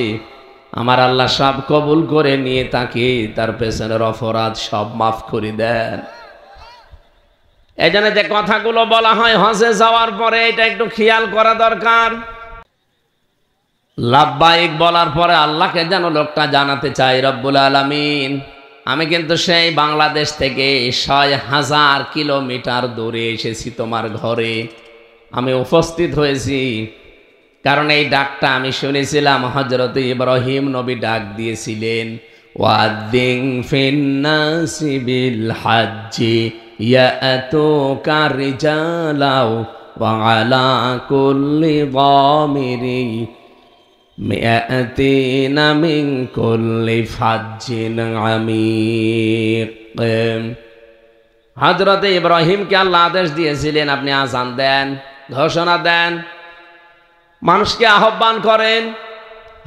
আমার আল্লাহ সব কবুল করে নিয়ে তাকে তার পেছনের অপরাধ সব মাফ করে দেন। এই জন্য যে কথাগুলো বলা হয় হজে যাওয়ার পরে, এটা একটু খেয়াল করা দরকার। লাব্বাইক বলার পরে আল্লাহকে যেন লোকটা জানাতে চাই, রব্বুল আলামিন আমি কিন্তু সেই বাংলাদেশ থেকে ৬০০০ কিলোমিটার দূরে এসেছি তোমার ঘরে, আমি উপস্থিত হয়েছি। কারণ এই ডাকটা আমি শুনেছিলাম হযরত ইব্রাহিম নবী ডাক দিয়েছিলেন, ওয়াদ্দিন ফিন্নাসি বিল হাজ্জি ইয়াতুকা রিজালাও ওয়া আলা কুল্লি দামিরি মিয়াতিনা মিন কুল্লি ফাজ্জিন আমিক। হযরত ইব্রাহিমকে আল্লাহ আদেশ দিয়েছিলেন আপনি আযান দেন, ঘোষণা দেন, মানুষকে আহ্বান করেন।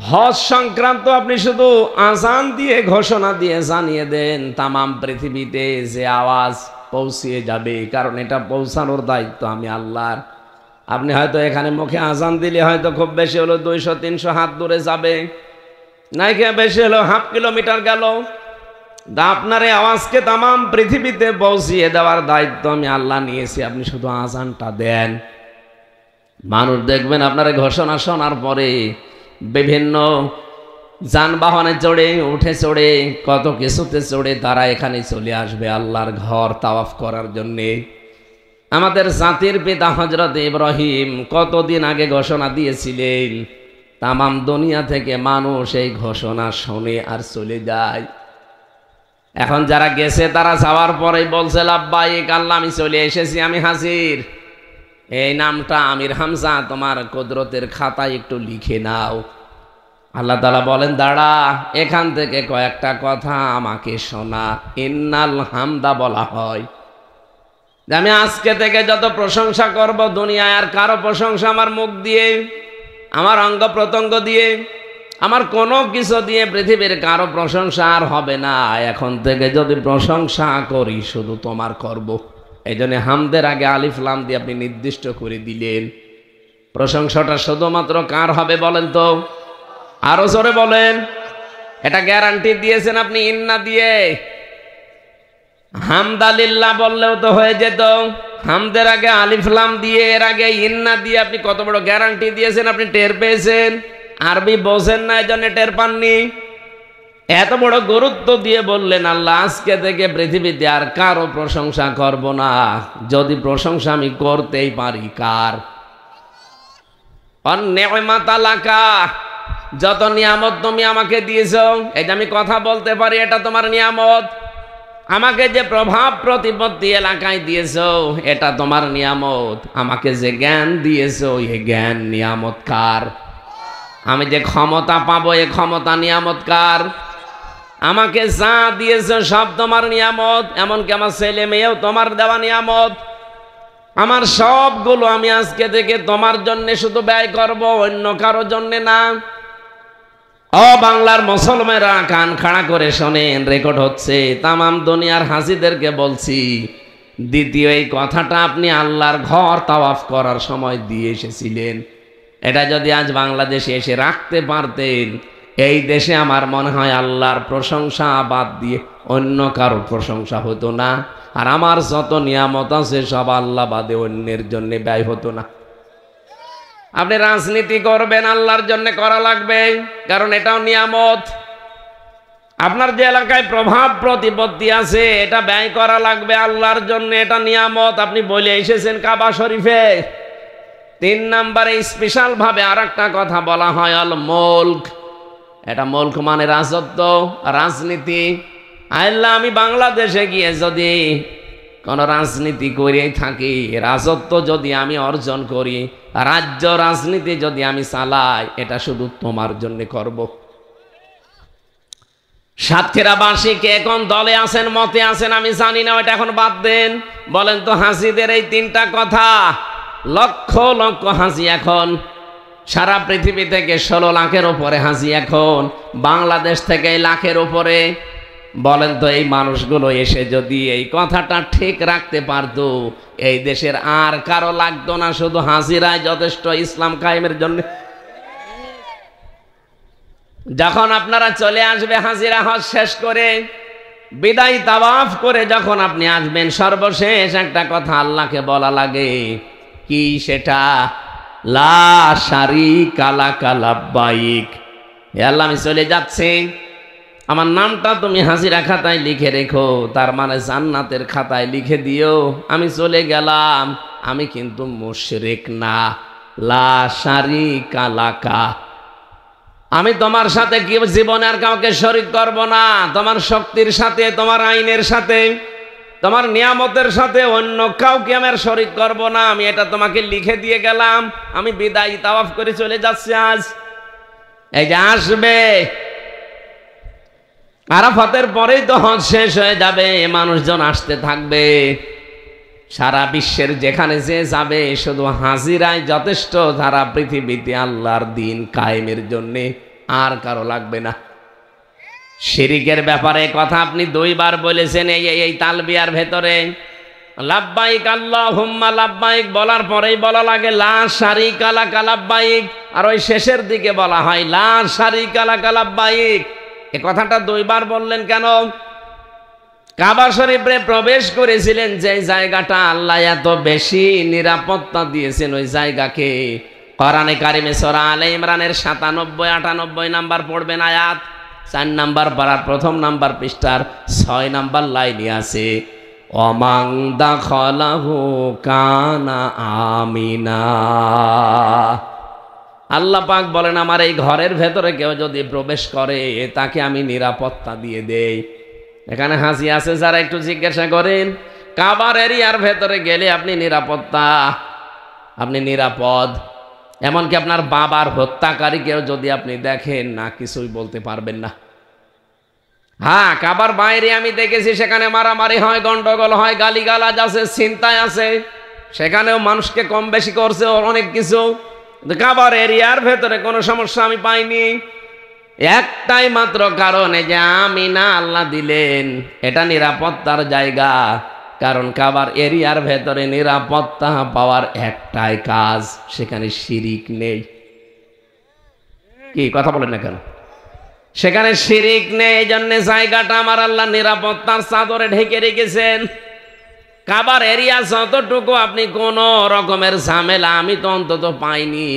হজ সংক্রান্ত আপনি শুধু আযান দিয়ে ঘোষণা দিয়ে জানিয়ে দেন, তামাম পৃথিবীতে যে আওয়াজ পৌঁছিয়ে যাবে, কারণ এটা পৌঁছানোর দায়িত্ব আমি আল্লাহর। আপনি হয়তো এখানে মুখে আযান দিলে হয়তো খুব বেশি হলো 200-300 হাত দূরে যাবে, নাইকে বেশি হলো হাফ কিলোমিটার গেল। আপনার এই আওয়াজকে তামাম পৃথিবীতে পৌঁছিয়ে দেওয়ার দায়িত্ব আমি আল্লাহ নিয়েছি, আপনি শুধু আযানটা দেন। মানুষ দেখবেন আপনার ঘোষণা শোনার পরে বিভিন্ন যানবাহনে চড়ে, উঠে চড়ে, কত কিছুতে চড়ে তারা এখানে চলে আসবে আল্লাহর ঘর তাওয়াফ করার জন্যে। আমাদের জাতির পিতা হযরত ইব্রাহিম কতদিন আগে ঘোষণা দিয়েছিলেন, তামাম দুনিয়া থেকে মানুষ এই ঘোষণা শোনে আর চলে যায়। এখন যারা গেছে তারা যাওয়ার পরেই বলছে, লাব্বাইক আল্লাহ আমি চলে এসেছি, আমি হাজির। এই নামটা আমির হামজা তোমার কুদরতের খাতায় একটু লিখে নাও। আল্লাহ তাআলা বলেন, দাঁড়া, এখান থেকে কয়েকটা কথা আমাকে শোনা। ইন্নাল হামদা বলা হয় যে আমি আজকে থেকে যত প্রশংসা করব দুনিয়ায় আর কারো প্রশংসা আমার মুখ দিয়ে, আমার অঙ্গ প্রত্যঙ্গ দিয়ে, আমার কোনো কিছু দিয়ে পৃথিবীর কারো প্রশংসা আর হবে না। এখন থেকে যদি প্রশংসা করি শুধু তোমার করব। এই জন্য হামদের আগে আলিফ লাম দিয়ে আপনি নির্দিষ্ট করে দিলেন। প্রশংসাটা শুধুমাত্র কার হবে বলেন তো? আরো জোরে বলেন। এটা গ্যারান্টি দিয়েছেন আপনি ইন্না দিয়ে। হামদালিল্লাহ বললেও তো হয়ে যেত। হামদের আগে আলিফ লাম দিয়ে, এর আগে ইন্না দিয়ে আপনি কত বড় গ্যারান্টি দিয়েছেন, আপনি টের পেয়েছেন। আরবি বোঝেন না, এই জন্য টের পাননি। এত বড় গুরুত্ব দিয়ে বললেন আল্লাহ আজকে থেকে পৃথিবীতে আর কারো প্রশংসা করব না, যদি প্রশংসা আমি করতেই পারি কার? অন্নেমাতালাকা, যত নিয়ামত তুমি আমাকে দিয়েছো, এই যে আমি কথা বলতে পারি এটা তোমার নিয়ামত। আমাকে যে প্রভাব প্রতিপত্তি এলাকায় দিয়েছো এটা তোমার নিয়ামত। আমাকে যে জ্ঞান দিয়েছো এই জ্ঞান নিয়ামত কার? আমি যে ক্ষমতা পাবো এই ক্ষমতা নিয়ামত কার? আমাকে যা দিয়েছো সব তোমার নিয়ামত, এমনকি আমার ছেলে মেয়েও তোমার দেওয়া নিয়ামত। আমার সবগুলো আমি আজকে থেকে তোমার জন্য শুধু ব্যয় করব, অন্য কারো জন্য না। ও বাংলার মুসলমানেরা কান খাড়া করে শোনেন, রেকর্ড হচ্ছে। তামাম দুনিয়ার হাজিদেরকে বলছি, দ্বিতীয় এই কথাটা আপনি আল্লাহর ঘর তাওয়াফ করার সময় দিয়ে এসেছিলেন। এটা যদি আজ বাংলাদেশে এসে রাখতে পারতেন, এই দেশে আমার মনে হয় আল্লাহর প্রশংসা বাদ দিয়ে অন্য কারো প্রশংসা হতো না। আর আমার যত নিয়ামত আছে সব আল্লাহ বাদে অন্যের জন্য ব্যয় হতো না। আপনি রাজনীতি করবেন আল্লাহর জন্য করা লাগবে, কারণ এটাও নিয়ামত। আপনার যে এলাকায় প্রভাব প্রতিপত্তি আছে এটা ব্যয় করা লাগবে আল্লাহর জন্য, এটা নিয়ামত। আপনি বলে এসেছেন কাবা শরীফে। 3 নম্বরে স্পেশাল ভাবে আর একটা কথা বলা হয়, আল মুলক। এটা মুলক মানে রাজত্ব, রাজনীতি। আল্লাহ, আমি বাংলাদেশে গিয়ে যদি কোন রাজনীতি করেই থাকি, রাজত্ব যদি আমি অর্জন করি, রাজ্য রাজনীতি যদি আমি চালাই, এটা শুধু তোমার জন্য করব। সাতক্ষীরাবাসী কে কোন দলে আছেন, মতে আছেন আমি জানি না, ওটা এখন বাদ দেন। বলেন তো হাজিদের এই 3টা কথা। লক্ষ লক্ষ হাজি এখন সারা পৃথিবী থেকে 16 লাখের উপরে হাজি এখন, বাংলাদেশ থেকে লাখের উপরে। বলেন তো এই মানুষগুলো এসে যদি এই কথাটা ঠিক রাখতে পারতো, এই দেশের আর কারো লাগতো না, শুধু হাজিরাই যথেষ্ট ইসলাম কায়েমের জন্য। যখন আপনারা চলে আসবে হাজিরা হজ শেষ করে, বিদায় তাওয়াফ করে যখন আপনি আসবেন, সর্বশেষ একটা কথা আল্লাহকে বলা লাগে। কি সেটা? লা শারিকা লাকা লাব্বাইক। হে আল্লাহ, আমি চলে যাচ্ছি, আমার নামটা তুমি হাজিরা খাতায় লিখে রেখো, তার মানে জান্নাতের খাতায় লিখে দিও। আমি চলে গেলাম, আমি কিন্তু মুশরিক না। লা শারিকা লাকা, আমি তোমার সাথে কি জীবনে আর কাউকে শরীক করব না। তোমার শক্তির সাথে, তোমার আইনের সাথে, তোমার নিয়ামতের সাথে অন্য কাউকে আমি আর শরীক করব না। আমি এটা তোমাকে লিখে দিয়ে গেলাম। আমি বিদায় তাওয়াফ করে চলে যাচ্ছি। আজ এই যে আসবে, আরাফাতের পরেই তো হজ শেষ হয়ে যাবে, মানুষজন আসতে থাকবে। সারা বিশ্বের যেখানে যে যাবে, শুধু হাজিরাই যথেষ্ট সারা পৃথিবীতে আল্লাহর দিন কায়েমের জন্য, আর কারো লাগবে না। শিরিকের ব্যাপারে কথা আপনি 2 বার বলেছেন এই তালবিয়ার ভেতরে। লাব্বাইক আল্লাহুম্মা লাব্বাইক বলার পরেই বলা লাগে লা শারিকা লাকা লাব্বাইক, আর ওই শেষের দিকে বলা হয় লা শারিকা লাকা লাব্বাইক। এই কথাটা 2 বার বললেন কেন? কাবা শরীফে প্রবেশ করেছিলেন যে জায়গাটা আল্লাহ এত বেশি নিরাপত্তা দিয়েছেন, ওই জায়গাকে কোরআনে কারিমে সূরা আলে ইমরানের 97-98 নাম্বার পড়বেন আয়াত, 4 নাম্বার পারার 1ম নাম্বার পৃষ্ঠার 6 নাম্বার লাইনে আছে, ওয়ামান দাখালাহু কানা আমিনা। আল্লাহ পাক বলেন, আমার এই ঘরের ভেতরে কেউ যদি প্রবেশ করে, তাকে আমি নিরাপত্তা দিয়ে দেই। এখানে হাসি আছে যারা একটু জিজ্ঞাসা করেন, কাবার এরিয়ার ভেতরে গেলে আপনি নিরাপত্তা, আপনি নিরাপদ। এমনকি আপনার বাবার হত্যাকারীকেও যদি আপনি দেখেন না, কিছুই বলতে পারবেন না। হ্যাঁ, কাবার বাইরে আমি দেখেছি, সেখানে মারামারি হয়, গন্ডগোল হয়, গালিগালাজ আছে, ছিনতাই আছে, সেখানেও মানুষকে কম বেশি করছে অনেক কিছু। কাবার এরিয়ার ভেতরে কোনো সমস্যা আমি পাইনি। একটাই মাত্র কারণে যে আমিনা আল্লাহ দিলেন, এটা নিরাপত্তার জায়গা। কারণ কাবার এরিয়ার ভেতরে নিরাপত্তা পাওয়ার একটাই কাজ, সেখানে শিরিক নেই। কি কথা বলেন না কেন? সেখানে শিরিক নেই, এই জন্য জায়গাটা আমার আল্লাহ নিরাপত্তার চাদরে ঢেকে রেখেছেন। কাবার এরিয়া যতটুকু আপনি কোন রকমের ঝামেলা আমি তো অন্তত পাইনি।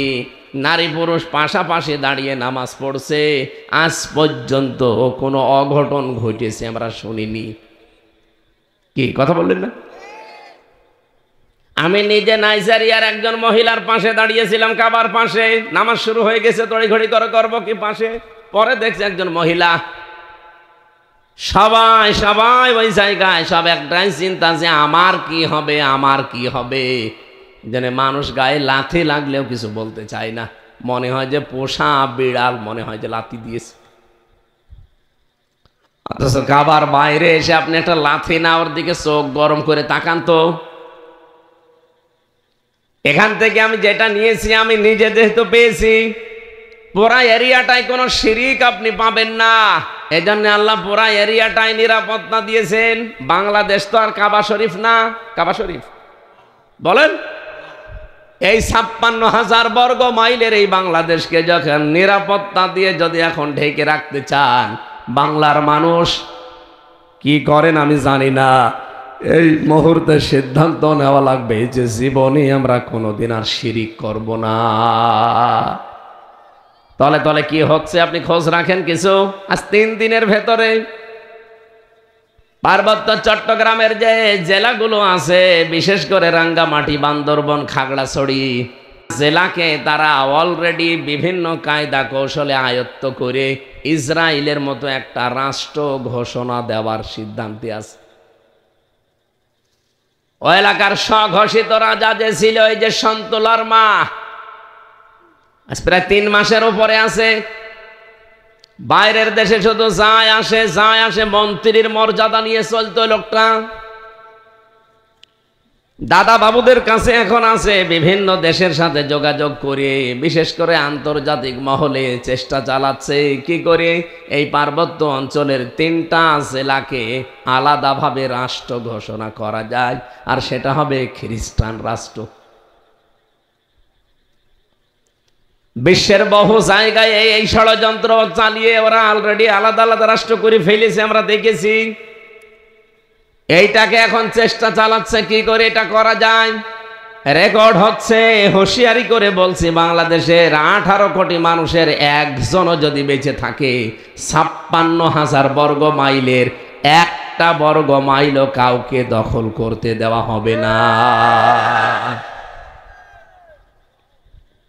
নারী পুরুষ পাশাপাশি দাঁড়িয়ে নামাজ পড়ছে, আজ পর্যন্ত কোনো অঘটন ঘটেছে আমরা শুনিনি। কি কথা বললেন না? আমি নিজে নাইজেরিয়ার একজন মহিলার পাশে দাঁড়িয়েছিলাম, কাবার পাশে, নামাজ শুরু হয়ে গেছে, তড়িঘড়ি করে করবো কি পাশে, পরে দেখছি একজন মহিলা, সবাই সবাই ওই জায়গায়, সব একটাই চিন্তা যে আমার কি হবে, আমার কি হবে। যেন মানুষ গায়ে লাথি লাগলেও কিছু বলতে চায় না, মনে হয় যে পোষা বিড়াল, মনে হয় যে লাথি দিয়েছে। অথচ কাবার বাইরে এসে আপনি একটা লাথি না, ওর দিকে চোখ গরম করে তাকান তো। এখান থেকে আমি যেটা নিয়েছি, আমি নিজে যেহেতু পেয়েছি, পুরা এরিয়াটাই কোনো শিরিক আপনি পাবেন না। এই জন্য আল্লাহ পুরা এরিয়াটাই নিরাপত্তা দিয়েছেন। বাংলাদেশ তো আর কাবা শরীফ না। কাবা শরীফ বলেন, এই 56,000 বর্গ মাইলের এই বাংলাদেশকে যখন নিরাপত্তা দিয়ে যদি এখন ঢেকে রাখতে চান, বাংলার মানুষ কি করেন আমি জানি না, এই মুহূর্তে সিদ্ধান্ত নেওয়া লাগবে যে জীবনে আমরা কোনোদিন আর শিরিক করব না। তলে তলে কি হচ্ছে আপনি খোঁজ রাখেন কিছু? আজ 3 দিনের ভেতরে পার্বত্য চট্টগ্রামের যে জেলাগুলো আছে, বিশেষ করে রাঙ্গামাটি, বান্দরবন, খাগড়াছড়ি জেলাকে তারা অলরেডি বিভিন্ন কায়দা কৌশলে আয়ত্ত করে ইসরায়েলের মতো একটা রাষ্ট্র ঘোষণা দেওয়ার সিদ্ধান্তে আছে। ওই এলাকার স্বঘোষিত রাজা যে ছিল, এই যে সন্তোলার মা, আজ প্রায় 3 মাসের উপরে আছে। বাইরের দেশে শুধু যায় আসে, মন্ত্রীর মর্যাদা নিয়ে চলতো লোকটা। দাদা বাবুদের কাছে এখন আছে, বিভিন্ন দেশের সাথে যোগাযোগ করে, বিশেষ করে আন্তর্জাতিক মহলে চেষ্টা চালাচ্ছে কি করে এই পার্বত্য অঞ্চলের 3টা জেলাকে আলাদাভাবে রাষ্ট্র ঘোষণা করা যায়, আর সেটা হবে খ্রিস্টান রাষ্ট্র। বিশ্বের বহু জায়গায় এই ষড়যন্ত্র চালিয়ে ওরা অলরেডি আলাদা আলাদা রাষ্ট্র করে ফেলেছে, আমরা দেখেছি। এইটাকে এখন চেষ্টা চালাচ্ছে কি করে এটা করা যায়। রেকর্ড হচ্ছে, হুঁশিয়ারি করে বলছি, বাংলাদেশের 18 কোটি মানুষের একজনও যদি বেঁচে থাকে, 56,000 বর্গ মাইলের 1টা বর্গ মাইলও কাউকে দখল করতে দেওয়া হবে না।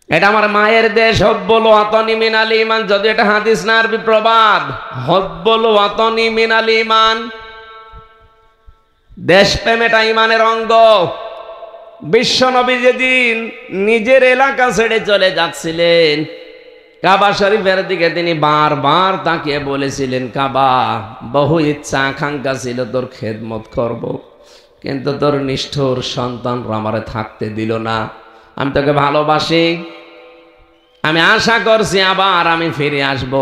এটা আমার মায়ের দেশ, হব্বুল ওয়াতনি মিনাল ঈমান। যদি এটা হাদিস না আরবি প্রবাদ, হব্বুল ওয়াতনি মিনাল ঈমান। দেশপ্রেম এটা ঈমানের অঙ্গ। বিশ্বনবী যেদিন নিজের এলাকা ছেড়ে চলে যাচ্ছিলেন, কাবা শরীফের দিকে তিনি বারবার তাকিয়ে বলেছিলেন, কাবা, বহু ইচ্ছা আকাঙ্ক্ষা ছিল তোর খেদমত করব, কিন্তু তোর নিষ্ঠুর সন্তানরা আমারে থাকতে দিল না। আমি তোকে ভালোবাসি, আমি আশা করছি আবার আমি ফিরে আসব।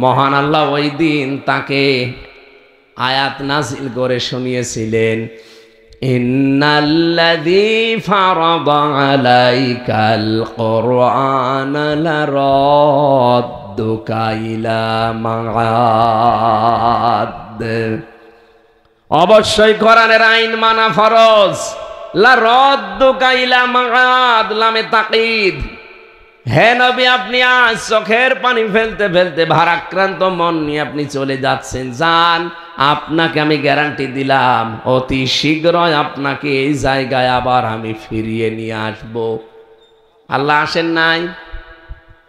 মহান আল্লাহ ওই দিন তাকে আয়াত নাজিল করে শুনিয়েছিলেন, ইন্নাল্লাযী ফারাদা আলাইকাল কুরআনা লারাদ্দুকা ইলা মাআদ। অবশ্যই কোরআনের আইন মানা ফরজ। লারাদ্দুকা ইলা মাআদ, লামে তাকিদ। হে নবী, আপনি আজ চোখের পানি ফেলতে ফেলতে ভারাক্রান্ত মন নিয়ে আপনি চলে যাচ্ছেন, যান। আপনাকে আমি গ্যারান্টি দিলাম, অতি শীঘ্রই আপনাকে এই জায়গায় আবার আমি ফিরিয়ে নিয়ে আসব। আল্লাহ আসেন নাই?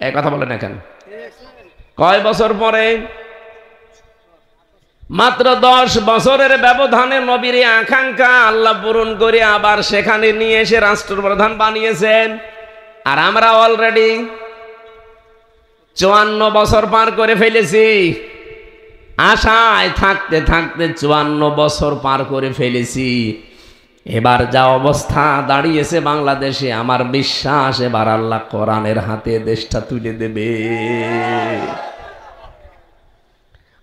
এই কথা বলেন এখন। কয় বছর পরে? মাত্র 10 বছরের ব্যবধানে নবীর আকাঙ্ক্ষা আল্লাহ পূরণ করে আবার সেখানে নিয়ে এসে রাষ্ট্রপ্রধান বানিয়েছেন। আর আমরা অলরেডি 54 বছর পার করে ফেলেছি। আশায় থাকতে থাকতে 54 বছর পার করে ফেলেছি। এবার যা অবস্থা দাঁড়িয়েছে বাংলাদেশে, আমার বিশ্বাস এবার আল্লাহ কোরআনের হাতে দেশটা তুলে দেবে।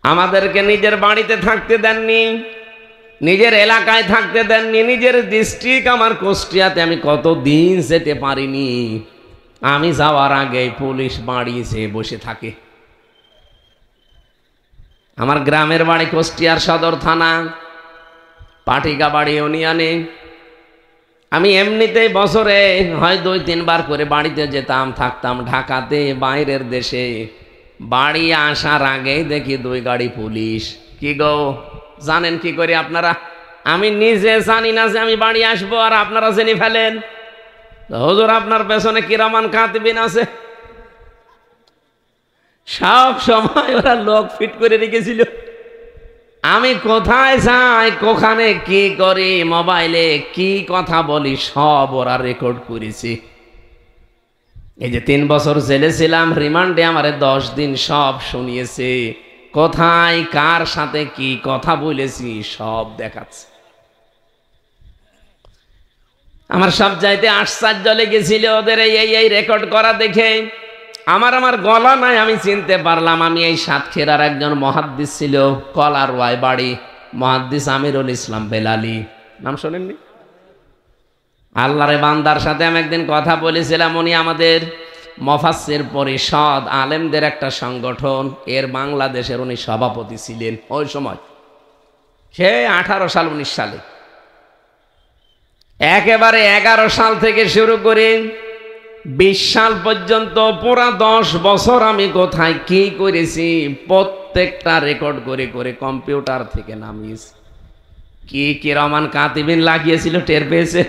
আমাদেরকে নিজের বাড়িতে থাকতে দেননি, নিজের এলাকায় থাকতে দেননি, নিজের ডিস্ট্রিক্ট আমার কুষ্টিয়াতে আমি কতদিন যেতে পারিনি। আমি যাওয়ার আগে পুলিশ বাড়িতে বসে থাকে। আমার গ্রামের বাড়ি কুষ্টিয়ার সদর থানা, পাটিকা বাড়ি ইউনিয়নে। আমি এমনিতেই বছরে হয় 2-3 বার করে বাড়িতে যেতাম, থাকতাম ঢাকাতে, বাইরের দেশে। বাড়ি আসার আগেই দেখি 2 গাড়ি পুলিশ। কি গো, জানেন কি করে আপনারা? আমি নিজে জানি না যে আমি বাড়ি আসবো, আর আপনারা জেনে ফেলেন। হুজুর, আপনার পেছনে কিরামান কাতিবিন আছে, সব সময় ওরা লোক ফিট করে রেখেছিল। আমি কোথায় যাই, কোখানে কি করি, মোবাইলে কি কথা বলি, সব ওরা রেকর্ড করেছি। এই যে 3 বছর জেলে ছিলাম, রিমান্ডে আমারে 10 দিন সব শুনিয়েছে। কোথায় কার সাথে কি কথা বলেছি সব দেখাচ্ছে। আমার সব চাইতে আশ্চর্য লেগেছিল ওদের এই রেকর্ড করা দেখে। আমার গলা নাই, আমি চিনতে পারলাম আমি এই সাতক্ষীরার একজন মুহাদ্দিস ছিল, কলারওয়ায় বাড়ি, মুহাদ্দিস আমিরুল ইসলাম বেলালি। নাম শোনেননি? আল্লাহরে বান্দার সাথে আমি একদিন কথা বলেছিলাম। উনি আমাদের মুফাসসির পরিষদ, আলেমদের একটা সংগঠন, এর বাংলাদেশের উনি সভাপতি ছিলেন ওই সময়, সে 18 সাল 19 সালে। একেবারে 11 সাল থেকে শুরু করে 20 সাল পর্যন্ত পুরা 10 বছর আমি কোথায় কি করেছি প্রত্যেকটা রেকর্ড করে করে কম্পিউটার থেকে নামিয়েছি। কি কিরামান কাতিবিন লাগিয়েছিল টের পেয়েছে।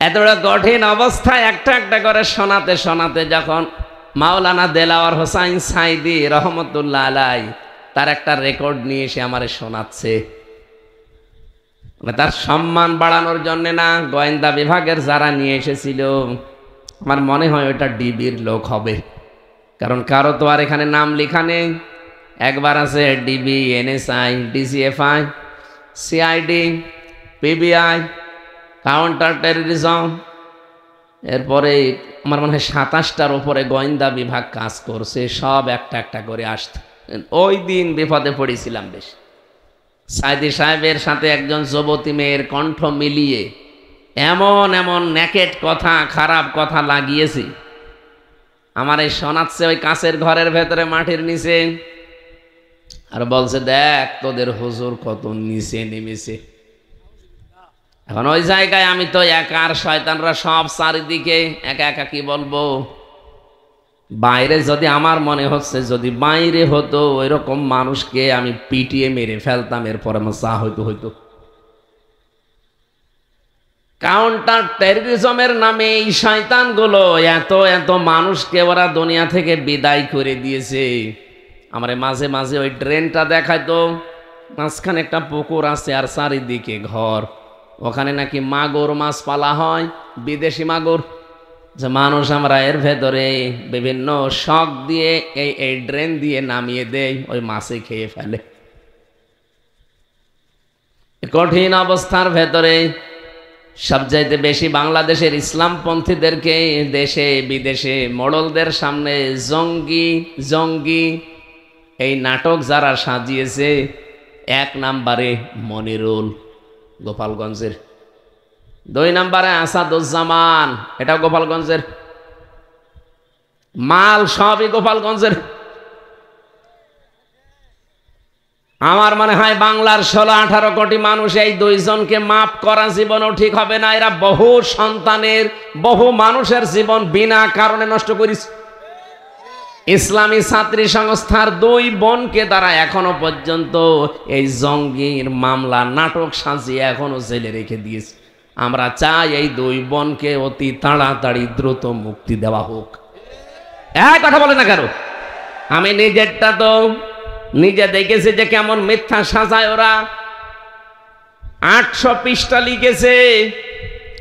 এতটা কঠিন অবস্থায় একটা একটা করে শোনাতে শোনাতে যখন মাওলানা দেলাওয়ার হোসাইন সাইদি রহমতুল্লাহ আলাই তার একটা রেকর্ড নিয়ে এসে আমারে শোনাচ্ছে, তার সম্মান বাড়ানোর জন্য না, গোয়েন্দা বিভাগের যারা নিয়ে এসেছিল আমার মনে হয় ওটা ডিবির লোক হবে, কারণ কারো তো আর এখানে নাম লেখা নেই। একবার আছে DB, NSI, DGFI, CID, PBI, counter terrorism, এরপরে আমার মনে হয় 27টার উপরে গোয়েন্দা বিভাগ কাজ করছে, সব একটা একটা করে আসত। ওই দিন বিপদে পড়েছিলাম বেশ। সাইদি সাহেবের সাথে একজন যুবতী মেয়ের কণ্ঠ মিলিয়ে এমন এমন নেকেট কথা, খারাপ কথা লাগিয়েছি, আমার এই শোনাচ্ছে ওই কাঁচের ঘরের ভেতরে মাটির নিচে, আর বলছে দেখ তোদের হুজুর কত নিচে নেমেছে। এখন ওই জায়গায় আমি তো একা, আর শয়তানরা সব চারিদিকে, একা একা কি বলবো। বাইরে যদি আমার মনে হচ্ছে যদি বাইরে হতো ওইরকম মানুষকে আমি পিটিয়ে মেরে ফেলতাম, এরপর আমার চা হইতো হইতো। কাউন্টার টেররিজমের নামে এই শয়তানগুলো এত এত মানুষকে ওরা দুনিয়া থেকে বিদায় করে দিয়েছে। আমার মাঝে মাঝে ওই ট্রেনটা দেখাইতো, মাঝখানে একটা পুকুর আছে আর চারিদিকে ঘর, ওখানে নাকি মাগুর মাছ পালা হয়, বিদেশি মাগুর, যে মানুষ আমরা এর ভেতরে বিভিন্ন শখ দিয়ে এই ড্রেন দিয়ে নামিয়ে দেয়, ওই মাছে খেয়ে ফেলে। কঠিন অবস্থার ভেতরে সবচাইতে বেশি বাংলাদেশের ইসলামপন্থীদেরকে দেশে বিদেশে মোড়লদের সামনে জঙ্গি জঙ্গি এই নাটক যারা সাজিয়েছে, 1 নম্বরে মনিরুল গোপালগঞ্জের, 2 নম্বরে আসাদুজ্জামান, এটাও গোপালগঞ্জের, মাল সবই গোপালগঞ্জের। আমার মনে হয় বাংলার 16-18 কোটি মানুষ এই 2 জনকে মাফ করা জীবনও ঠিক হবে না। এরা বহু সন্তানের, বহু মানুষের জীবন বিনা কারণে নষ্ট করেছে। ইসলামী ছাত্রী সংস্থার 2 বোনকে তারা এখনো পর্যন্ত এই জঙ্গির মামলা নাটক সাজিয়ে এখনো জেলে রেখে দিয়েছে। আমরা চাই এই 2 বোনকে অতি তাড়াতাড়ি দ্রুত মুক্তি দেওয়া হোক। কথা বলে না কারো। আমি নিজেরটা তো নিজে দেখেছি যে কেমন মিথ্যা সাজায় ওরা। 800 পৃষ্ঠা লিখেছে,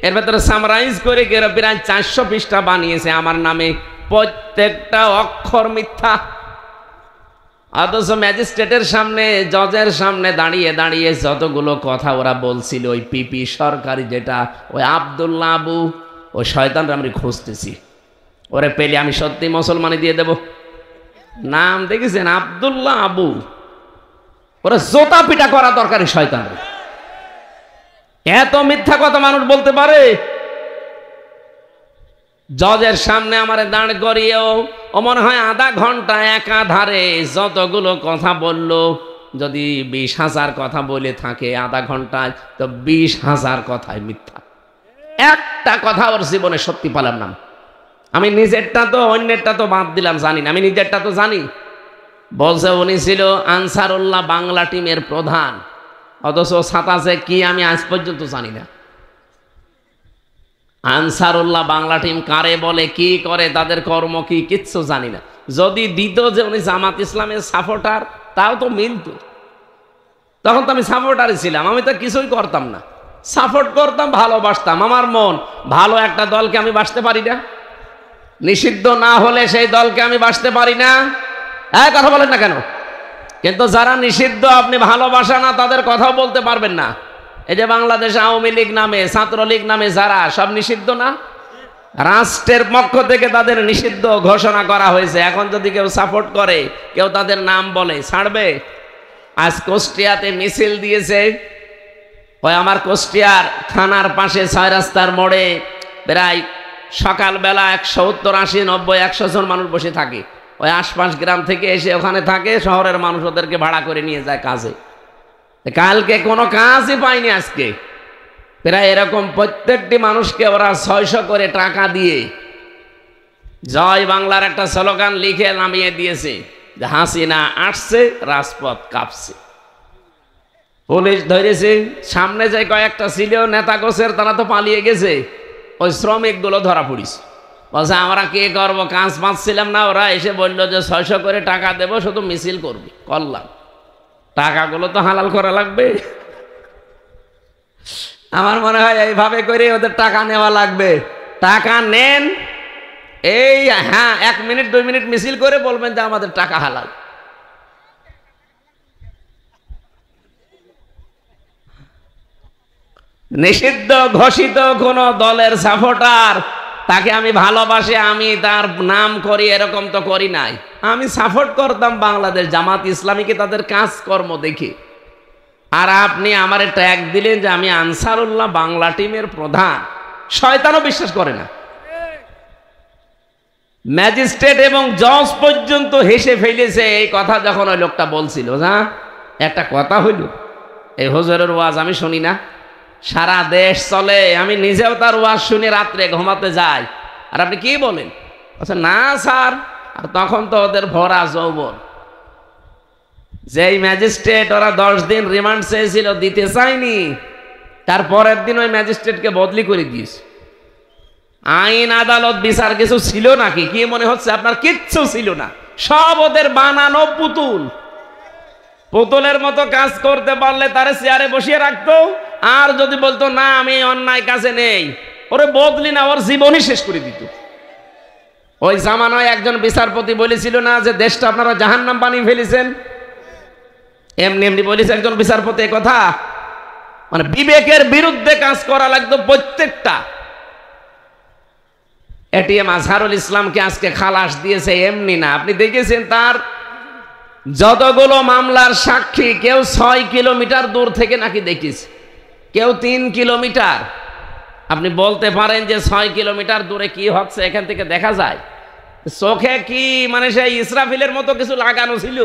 এর ভেতরে সামারাইজ করে প্রায় 400 পৃষ্ঠা বানিয়েছে আমার নামে, প্রত্যেকটা অক্ষর মিথ্যা। অথচ ম্যাজিস্ট্রেটের সামনে, জজের সামনে দাঁড়িয়ে দাঁড়িয়ে যতগুলো কথা ওরা বলছিল, ওই পিপি সরকারি যেটা, ওই আব্দুল্লাহ আবু, ওই শয়তানরা আমি খুঁজতেছি, ওরে পেলে আমি সত্যি মুসলমানি দিয়ে দেব। নাম দেখেছেন আব্দুল্লাহ আবু, ওরা জোতা পিটা করা দরকারি শয়তান। এত মিথ্যা কথা মানুষ বলতে পারে? জজের সামনে আমারে দাঁড় করিয়েও ও মনে হয় আধা ঘন্টা একাধারে যতগুলো কথা বলল, যদি 20,000 কথা বলে থাকে আধা ঘন্টায়, তো 20,000 কথাই মিথ্যা। একটা কথা ওর জীবনে সত্যি পালাম না। আমি নিজেরটা তো, অন্যেরটা তো বাদ দিলাম, জানি না, আমি নিজেরটা তো জানি। বলছে উনি ছিল আনসারুল্লাহ বাংলা টিমের প্রধান, অথচ সাতাশে কি আমি আজ পর্যন্ত জানি না। আনসারুল্লাহ বাংলা টিম কারে বলে, কি করে, তাদের কর্ম কি, কিচ্ছু জানি না। যদি দিত যে উনি জামাত ইসলামের সাপোর্টার, তাও তো মিলত। তখন তো আমি সাপোর্টারই ছিলাম, আমি তো কিছুই করতাম না, সাপোর্ট করতাম, ভালোবাসতাম। আমার মন ভালো একটা দলকে আমি বাসতে পারি না, নিষিদ্ধ না হলে সেই দলকে আমি বাসতে পারি না। কথা বলেন না কেন? কিন্তু যারা নিষিদ্ধ আপনি ভালোবাসা না, তাদের কথাও বলতে পারবেন না। এই যে বাংলাদেশ আওয়ামী লীগ নামে, ছাত্রলীগ নামে যারা, সব নিষিদ্ধ না? রাষ্ট্রের পক্ষ থেকে তাদের নিষিদ্ধ ঘোষণা করা হয়েছে। এখন যদি কেউ সাপোর্ট করে, কেউ তাদের নাম বলে, ছাড়বে? আজ কুষ্টিয়াতে মিছিল দিয়েছে, ওই আমার কুষ্টিয়ার থানার পাশে 6 রাস্তার মোড়ে প্রায় সকালবেলা 170, 80, 90, 100 জন মানুষ বসে থাকে। ওই আশপাশ গ্রাম থেকে এসে ওখানে থাকে, শহরের মানুষ ওদেরকে ভাড়া করে নিয়ে যায় কাজে। কালকে কোনো কাজই পাইনি আজকে। প্রায় এরকম প্রত্যেকটি মানুষকে ওরা 600 করে টাকা দিয়ে জয় বাংলার একটা স্লোগান লিখে নামিয়ে দিয়েছে যে হাসিনা আসছে, রাজপথ কাঁপছে। পুলিশ ধরেছে, সামনে যে কয়েকটা ছিল নেতা গোছের, তারা তো পালিয়ে গেছে। ওই শ্রমিকগুলো ধরা পড়িস, বলছে আমরা কি করবো, কাজ পাচ্ছিলাম না। ওরা এসে বললো যে 600 করে টাকা দেবো, শুধু মিছিল করবি। করলাম, টাকাগুলো তো হালাল করা লাগবে। আমার মনে হয় এইভাবে করে ওদের টাকা নেওয়া লাগবে। টাকা নেন, এই হ্যাঁ 1 মিনিট 2 মিনিট মিছিল করে বলবেন যে আমাদের টাকা হালাল। নিষিদ্ধ ঘোষিত কোন দলের সাপোর্টার, তাকে আমি ভালোবাসি, আমি তার নাম করি, এরকম তো করি নাই। আমি সাপোর্ট করতাম বাংলাদেশ জামাত ইসলামীকে, তাদের কাজকর্ম দেখি। আর আপনি আমারে ট্যাগ দিলেন যে আমি আনসারুল্লাহ বাংলা টিমের প্রধান। শয়তানও বিশ্বাস করে না। ম্যাজিস্ট্রেট এবং জজ পর্যন্ত হেসে ফেলেছে এই কথা যখন ওই লোকটা বলছিল। না একটা কথা হইল, এই হুজুরের ওয়াজ আমি শুনি না, সারা দেশ চলে, আমি নিজেও তার ওয়াজ শুনে রাত্রে ঘুমাতে যাই। আর আপনি কি বলেন? আচ্ছা না স্যার। আর তখন তো ওদের ভরা যৌবন। যেই ম্যাজিস্ট্রেট ওরা 10 দিন রিমান্ড চেয়েছিল, দিতে চায়নি, তার পরের দিন ওই ম্যাজিস্ট্রেটকে বদলি করে দিয়েছে। আইন আদালত বিচার কিছু ছিল নাকি? কি মনে হচ্ছে আপনার? কিচ্ছু ছিল না, সব ওদের বানানো পুতুল। পুতুলের মতো কাজ করতে পারলে তারে চেয়ারে বসিয়ে রাখতো, আর যদি বলতো না আমি অন্যায় কাজে নেই, ওরে বদলি না, ওর জীবনই শেষ করে দিত। ওই জামানায় একজন বিচারপতি বলেছিল না যে দেশটা আপনারা জাহান্নাম বানিয়ে ফেলেছেন। এমনি এমনি বলেছে একজন বিচারপতি কথা, মানে বিবেকের বিরুদ্ধে কাজ করা লাগতো প্রত্যেকটা। এটিএম আজহারুল ইসলামকে আজকে খালাস দিয়েছে এমনি না। আপনি দেখেছেন তার যতগুলো মামলার সাক্ষী, কেউ 6 কিলোমিটার দূর থেকে নাকি দেখেছে, কেউ 3 কিলোমিটার। আপনি বলতে পারেন যে 6 কিলোমিটার দূরে কি হচ্ছে এখান থেকে দেখা যায়? চোখে কি মানে সেই ইসরাফিলের মতো কিছু লাগানো ছিল?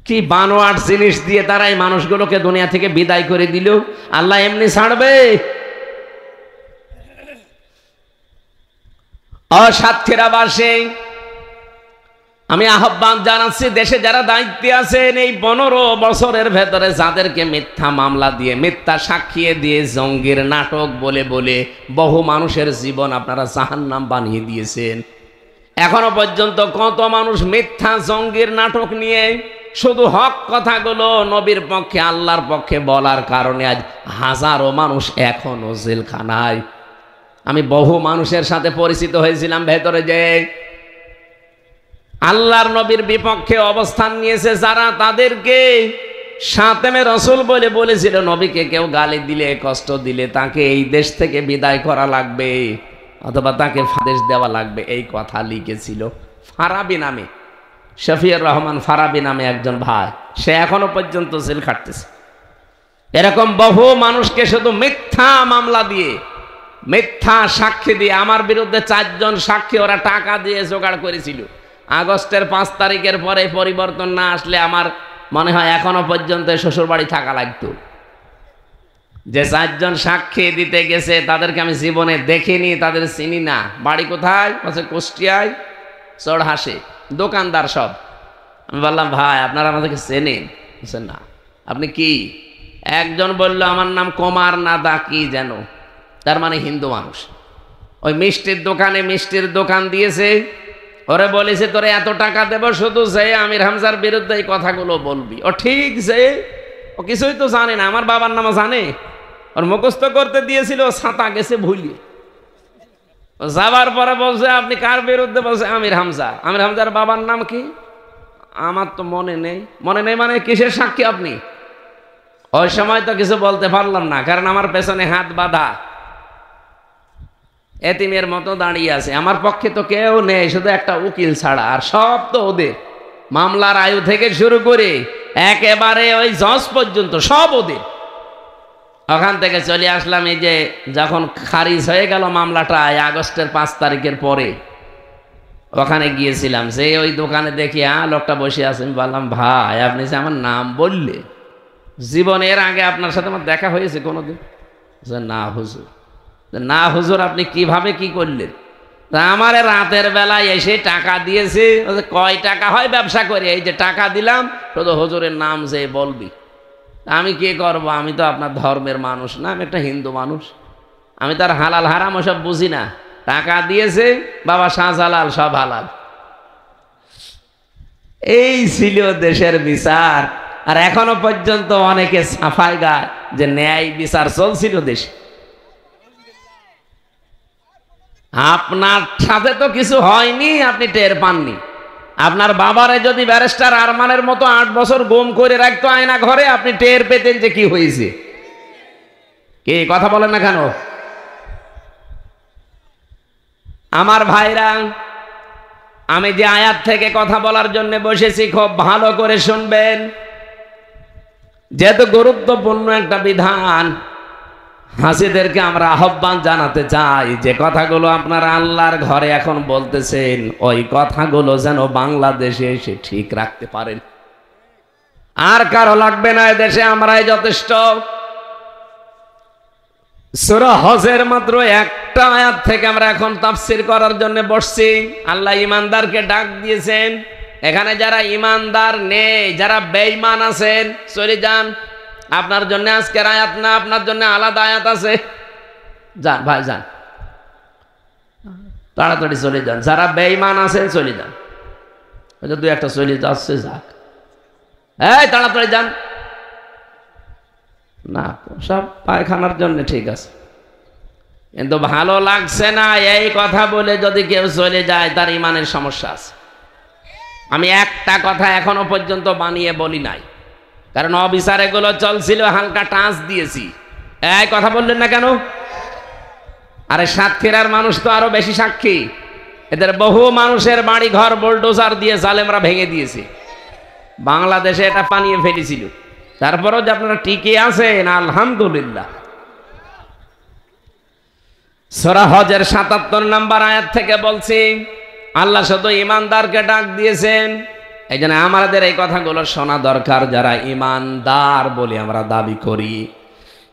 কি বানোয়াট জিনিস দিয়ে তারা এই মানুষগুলোকে দুনিয়া থেকে বিদায় করে দিল। আল্লাহ এমনি ছাড়বে? সাতক্ষীরাবাসী, আমি আহ্বান জানাচ্ছি, দেশে যারা দায়িত্বে আছেন, এই 15 বছরের ভেতরে যাদেরকে মিথ্যা মামলা দিয়ে, মিথ্যা সাক্ষী দিয়ে, জঙ্গির নাটক বলে বলে বহু মানুষের জীবন আপনারা জাহান্নাম বানিয়ে দিয়েছেন। এখনো পর্যন্ত কত মানুষ মিথ্যা জঙ্গির নাটক নিয়ে শুধু হক কথাগুলো নবীর পক্ষে, আল্লাহর পক্ষে বলার কারণে আজ হাজারো মানুষ এখনো জেলখানায়। আমি বহু মানুষের সাথে পরিচিত হয়েছিলাম ভেতরে, যে আল্লাহর নবীর বিপক্ষে অবস্থান নিয়েছে যারা, তাদেরকে শাতেমে রসুল বলে বলেছিল নবীকে কেউ গালি দিলে, কষ্ট দিলে তাকে এই দেশ থেকে বিদায় করা লাগবে, অথবা তাকে ফাদেশ দেওয়া লাগবে, এই কথা লিখেছিল। ফারাবি নামে, শফিউর রহমান ফারাবি নামে একজন ভাই, সে এখনো পর্যন্ত জেল খাটতেছে। এরকম বহু মানুষকে শুধু মিথ্যা মামলা দিয়ে, মিথ্যা সাক্ষী দিয়ে, আমার বিরুদ্ধে 4 জন সাক্ষী ওরা টাকা দিয়ে জোগাড় করেছিল। আগস্টের 5 তারিখের পরে পরিবর্তন না আসলে আমার মনে হয় এখনো পর্যন্ত শ্বশুর বাড়ি থাকা লাগতো। যে 4 জন সাক্ষী দিতে গেছে তাদেরকে আমি জীবনে দেখিনি, তাদের চিনি না। বাড়ি কোথায়? বলছে কুষ্টিয়ায়, চড়হাসে, দোকানদার সব। আমি বললাম ভাই আপনারা আমাদেরকে চেনেন? বলছে না। আপনি কি? একজন বলল আমার নাম কুমার নাদা কি যেন, তার মানে হিন্দু মানুষ। ওই মিষ্টির দোকানে মিষ্টির দোকান দিয়েছে, ওরে বলেছে তোরে এত টাকা দেব, শুধু যে আমির হামজার বিরুদ্ধে এই কথাগুলো বলবি। ও ঠিক, যে ও কিছুই তো জানে না, আমার বাবার নাম জানে, ওর মুখস্থ করতে দিয়েছিল, ছাতা গেছে ভুলিয়ে। যাবার পরে বলছে আপনি কার বিরুদ্ধে? বলছে আমির হামজা। আমির হামজার বাবার নাম কি? আমার তো মনে নেই। মনে নেই মানে কিসের সাক্ষী আপনি? ওই সময় তো কিছু বলতে পারলাম না, কারণ আমার পেছনে হাত বাঁধা, এতিমের মতো দাঁড়িয়ে আছে। আমার পক্ষে তো কেউ নেই, শুধু একটা উকিল ছাড়া, আর সব তো ওদের। মামলার আয়ু থেকে শুরু করে একেবারে ওই জজ পর্যন্ত সব ওদের। ওখান থেকে চলে আসলাম, এই যে যখন খারিজ হয়ে গেল মামলাটা আগস্টের 5 তারিখের পরে, ওখানে গিয়েছিলাম। যে ওই দোকানে দেখি লোকটা বসে আছে, আমি বললাম ভাই আপনি যে আমার নাম বললে, জীবনের আগে আপনার সাথে আমার দেখা হয়েছে কোনোদিন? না হুজুর। না হুজুর, আপনি কিভাবে কি করলেন? আমার রাতের বেলায় এসে টাকা দিয়েছে, কয় টাকা হয় ব্যবসা করে, এই যে টাকা দিলাম, শুধু হুজুরের নাম যে বলবি। আমি কি করব? আমি তো আপনার ধর্মের মানুষ না, আমি একটা হিন্দু মানুষ, আমি তার হালাল হারাম ওসব বুঝি না। টাকা দিয়েছে বাবা শাহজালাল, সব হালাল। এই ছিল দেশের বিচার। আর এখনো পর্যন্ত অনেকে সাফাই গায় যে ন্যায় বিচার চলছিল দেশে। আপনার সাথে তো কিছু হয়নি, আপনি টের পাননি। আপনার বাবারে যদি ব্যারিস্টার আরমানের মতো 8 বছর গুম করে রাখতো আয়না ঘরে, আপনি টের পেতেন যে কি হয়েছে। কি কথা বলেন না কেন? আমার ভাইরা, আমি যে আয়াত থেকে কথা বলার জন্য বসেছি খুব ভালো করে শুনবেন, যেহেতু গুরুত্বপূর্ণ একটা বিধান। হাসিদেরকে আমরা আহ্বান জানাতে চাই যে কথাগুলো আপনারা আল্লাহর ঘরে এখন বলতেছেন, ওই কথাগুলো যেন বাংলাদেশে এসে ঠিক রাখতে পারেন। আর কারো লাগবে না, এদেশে আমরাই যথেষ্ট। সূরা হজের মাত্র একটা আয়াত থেকে আমরা এখন তাফসীর করার জন্য বসছি। আল্লাহ ঈমানদারকে ডাক দিয়েছেন। এখানে যারা ঈমানদার নেই, যারা বেঈমান আছেন, চলে যান। আপনার জন্য আজকের আয়াত না, আপনার জন্য আলাদা আয়াত আছে। যান ভাই, যান, তাড়াতাড়ি চলে যান। যারা বেঈমান আছেন চলে যান। দুই একটা চলে যাচ্ছে, যাক, এই তাড়াতাড়ি যান। না, সব পায়খানার জন্য ঠিক আছে, কিন্তু ভালো লাগছে না এই কথা বলে যদি কেউ চলে যায়, তার ইমানের সমস্যা আছে। আমি একটা কথা এখনো পর্যন্ত বানিয়ে বলি নাই, কারণ অবিচার এগুলো চলছিল, হালকা টাচ দিয়েছি। এই কথা বললেন না কেন? আরে সাতক্ষীরার মানুষ তো আরো বেশি সাক্ষী। এদের বহু মানুষের বাড়ি ঘর বুলডোজার দিয়ে জালেমরা ভেঙে দিয়েছে। বাংলাদেশে এটা পানিয়ে ফেলেছিল, তারপরেও যে আপনারা টিকে আছেন, আলহামদুলিল্লাহ। সূরা হজের 77 নম্বর আয়াত থেকে বলছি, আল্লাহ শুধু ঈমানদারকে ডাক দিয়েছেন। এই জন্য আমাদের এই কথাগুলো শোনা দরকার, যারা ঈমানদার বলে আমরা দাবি করি।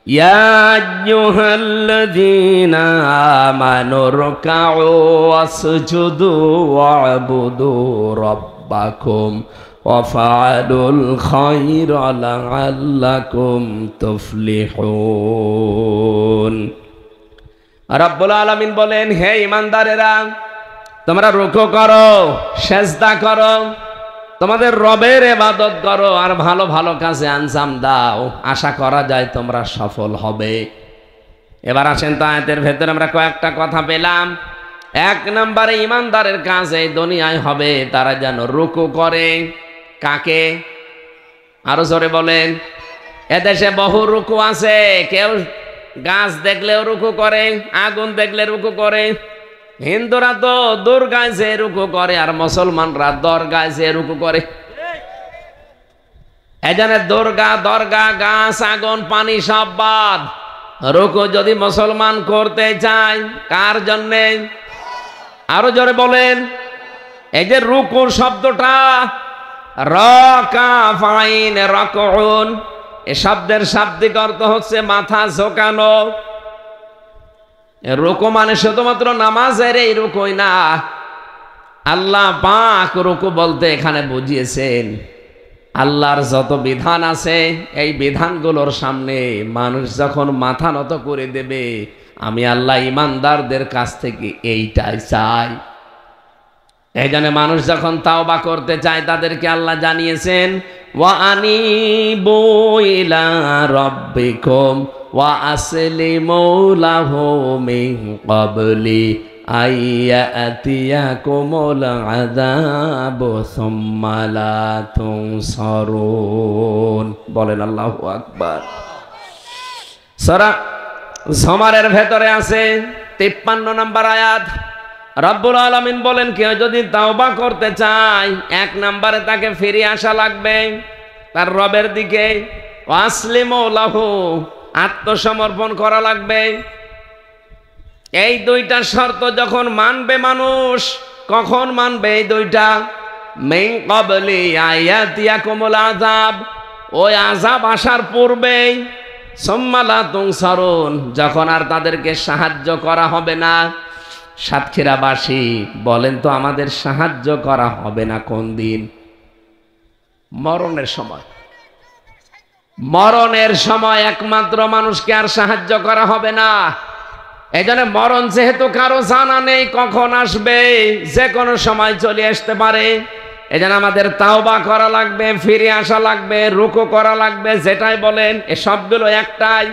ইয়া আইয়ুহাল্লাযীনা আমানু রুকউ ওয়াসজুদু ওয়া'বুদু রাব্বাকুম ওয়াফআলুল খায়রা লাআল্লাকুম তুফলিহুন। রব্বুল আলামিন বলেন, হে ঈমানদারেরা, তোমরা রুকু করো, সেজদা করো, তোমাদের রবের ইবাদত করো, আর ভালো ভালো কাজে আঞ্জাম দাও। আশা করা যায় তোমরা সফল হবে। এবার আসেন তো আয়াতের ভেতরে আমরা কয়েকটা কথা পেলাম। 1 নম্বরে ঈমানদারের কাজ এই দুনিয়ায় হবে, তারা যেন রুকু করে। কাকে? আরো জোরে বলেন। এদেশে বহু রুকু আছে। কেউ গাছ দেখলেও রুকু করে, আগুন দেখলে রুকু করে। হিন্দুরা তো দুর্গায় যে রুকু করে, আর মুসলমানরা দরগায় যে রুকু করে। এখানে দুর্গা, দরগা, গাছ, আগুন, পানি সব বাদ। রুকু যদি মুসলমান করতে চায়, কার জন্যে? আরো জোরে বলেন। এই যে রুকুর শব্দটা, রাকাফাইন রাকউন, এই শব্দের শাব্দিক অর্থ হচ্ছে মাথা ঝোঁকানো। রুকু মানে শুধুমাত্র নামাজের এই রুকুই না, আল্লাহ পাক রুকু বলতে এখানে বুঝিয়েছেন আল্লাহর যত বিধান আছে, এই বিধানগুলোর সামনে মানুষ যখন মাথা নত করে দেবে, আমি আল্লাহ ঈমানদারদের কাছ থেকে এইটাই চাই। এই জন্য মানুষ যখন তাওবা করতে চায়, তাদেরকে আল্লাহ জানিয়েছেন, ওয়া আনিবু ইলা রাব্বিকুম ওয়া আসলিমু লাহু মিন ক্বাবলি আইয়াতিয়াকুমুল আযাবু সুম্মা লা তুনসারুন। বলেন আল্লাহু আকবার। সূরা জুমারের ভেতরে আছে 53 নম্বর আয়াত। রব্বুল আলামিন বলেন, কেউ যদি তাওবা করতে চায়, 1 নম্বরে তাকে ফিরে আসা লাগবে তার রবের দিকে। ওয়াসলিমু লাহু, আত্মসমর্পণ করা লাগবে। এই 2টা শর্ত যখন মানবে মানুষ, কখন মানবে এই 2টা? মিন ক্বাবলি আয়াতিয়াকুমুল আযাব, ওই আযাব আসার পূর্বেই সুম্মা লা তুনসারুন, যখন আর তাদেরকে সাহায্য করা হবে না। সাতক্ষীরাবাসী বলেন তো, আমাদের সাহায্য করা হবে না কোন দিন? মরণের সময়। মরণের সময় একমাত্র মানুষকে আর সাহায্য করা হবে না। এই জন্য মরণ যেহেতু কারো জানা নেই কখন আসবে, যে কোনো সময় চলে আসতে পারে। এই জন্য আমাদের তাওবা করা লাগবে, ফিরে আসা লাগবে, রুকু করা লাগবে, যেটাই বলেন। এ সবগুলো একটাই,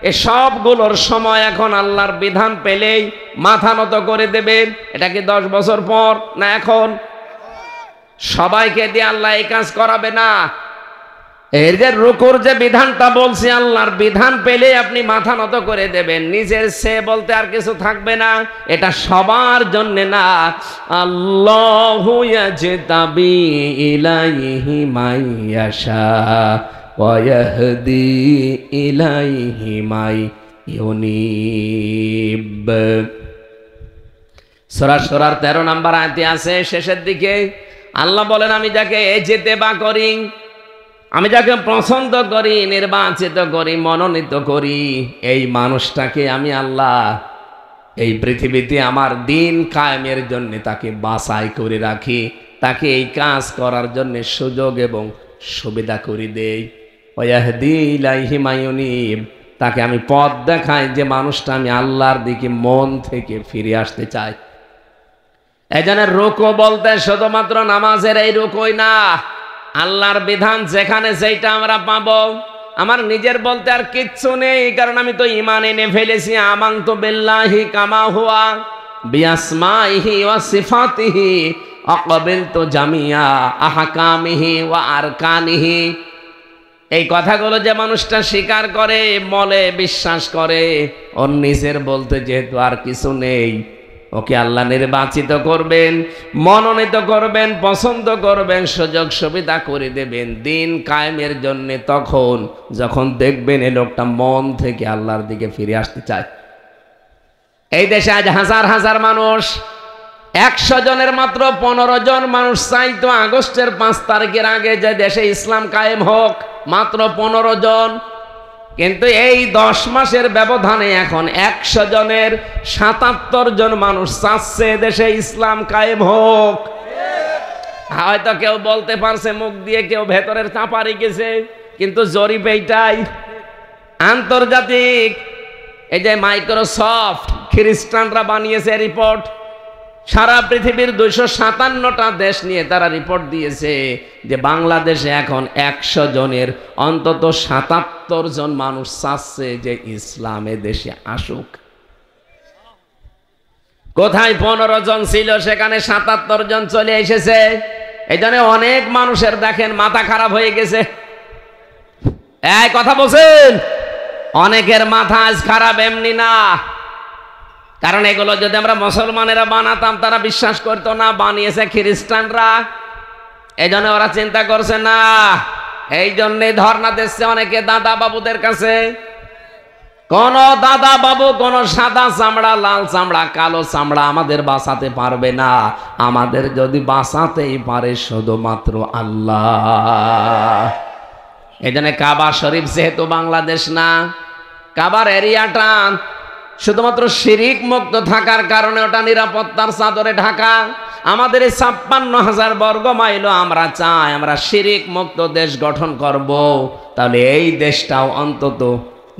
এ সবগুলোর সময় এখন আল্লাহর বিধান পেলেই মাথা নত করে দেবেন। এটা কি 10 বছর পর না এখন? সবাইকে দিয়ে আল্লাহ এই কাজ করাবে না। এর যে রুকুর যে বিধানটা বলছি, আল্লাহর বিধান পেলে আপনি মাথা নত করে দেবেন, নিজের সে বলতে আর কিছু থাকবে না। এটা সবার জন্য না। আল্লাহু ইয়াজতাবি ইলাইহি মাইয়াশা ওয়া ইয়াহদি ইলাইহি মাইয়ুনিব। সূরা সূরার 13 নম্বর আয়াতে আছে, শেষের দিকে আল্লাহ বলেন, আমি যাকে ইজতেবা করি, আমি যাকে পছন্দ করি, নির্বাচিত করি, মনোনীত করি, এই মানুষটাকে আমি আল্লাহ এই পৃথিবীতে আমার দিন কায়েমের জন্য তাকে বাছাই করে রাখি, তাকে এই কাজ করার জন্য সুযোগ এবং সুবিধা করে দেই। ওয়াহদি ইলাইহি মাইয়ুনিব, তাকে আমি পথ দেখাই যে মানুষটা আমি আল্লাহর দিকে মন থেকে ফিরে আসতে চাই। এই জন্য রুকু বলতে শুধুমাত্র নামাজের এই রুকুই না, আল্লাহর বিধান যেখানে যেটা আমরা পাবো। আমার নিজের বলতে আর কিচ্ছু নেই, কারণ আমি তো ঈমান এনে ফেলেছি। আমানতু বিল্লাহি কামা হুয়া বিআসমাইহি ওয়া সিফাতিহি আকাবিলতু জামিয়া আহকামিহি ওয়া আরকানিহি। এই কথাগুলো যে মানুষটা স্বীকার করে, মলে বিশ্বাস করে, ওর নিজের বলতে যেহেতু আর কিছু নেই, ওকে আল্লাহ নির্বাচিত করবেন, মনোনীত করবেন, পছন্দ করবেন, সুযোগ সুবিধা করে দেবেন দিন কায়েমের জন্য, তখন যখন দেখবেন এই লোকটা মন থেকে আল্লাহর দিকে ফিরে আসতে চায়। এই দেশে আজ হাজার হাজার মানুষ, 100 জনের মাত্র 15 জন মানুষ চাইতো আগস্টের 5 তারিখের আগে যে দেশে ইসলাম কায়েম হোক, মাত্র 15 জন। কিন্তু এই 10 মাসের ব্যবধানে এখন 100 জনের 77 জন মানুষ চাচ্ছে দেশে ইসলাম কায়েম হোক। হয়তো কেউ বলতে পারছে মুখ দিয়ে, কেউ ভেতরের চাপা রেখেছে, কিন্তু জরিপ এইটাই। আন্তর্জাতিক এই যে মাইক্রোসফট খ্রিস্টানরা বানিয়েছে রিপোর্ট, সারা পৃথিবীর 257টা দেশ নিয়ে তারা রিপোর্ট দিয়েছে যে বাংলাদেশে এখন 100 জনের অন্তত 77 জন মানুষ চাচ্ছে যে ইসলামে দেশে আসুক। কোথায় 15 জন ছিল, সেখানে 77 জন চলে এসেছে। এই জন্য অনেক মানুষের দেখেন মাথা খারাপ হয়ে গেছে। এই কথা বলছেন, অনেকের মাথা আজ খারাপ এমনি না, কারণ এগুলো যদি আমরা মুসলমানেরা বানাতাম তারা বিশ্বাস করতো না, বানিয়েছে খ্রিস্টানরা। এই জন্য ওরা চিন্তা করছে না, এই জন্যে ধর্ণা দিচ্ছে অনেকে দাদা বাবুদের কাছে। কোন দাদা বাবু, কোন সাদা চামড়া, লাল চামড়া, কালো চামড়া আমাদের বাঁচাতে পারবে না। আমাদের যদি বাঁচাতেই পারে শুধুমাত্র আল্লাহ। এই জন্য কাবা শরীফ যেহেতু বাংলাদেশ না, কাবার এরিয়াটা শুধুমাত্র শিরিক মুক্ত থাকার কারণে ওটা নিরাপত্তার চাদরে ঢাকা। আমাদের এই 56,000 বর্গ মাইলও আমরা চাই আমরা শিরিক মুক্ত দেশ গঠন করব, তাহলে এই দেশটাও অন্তত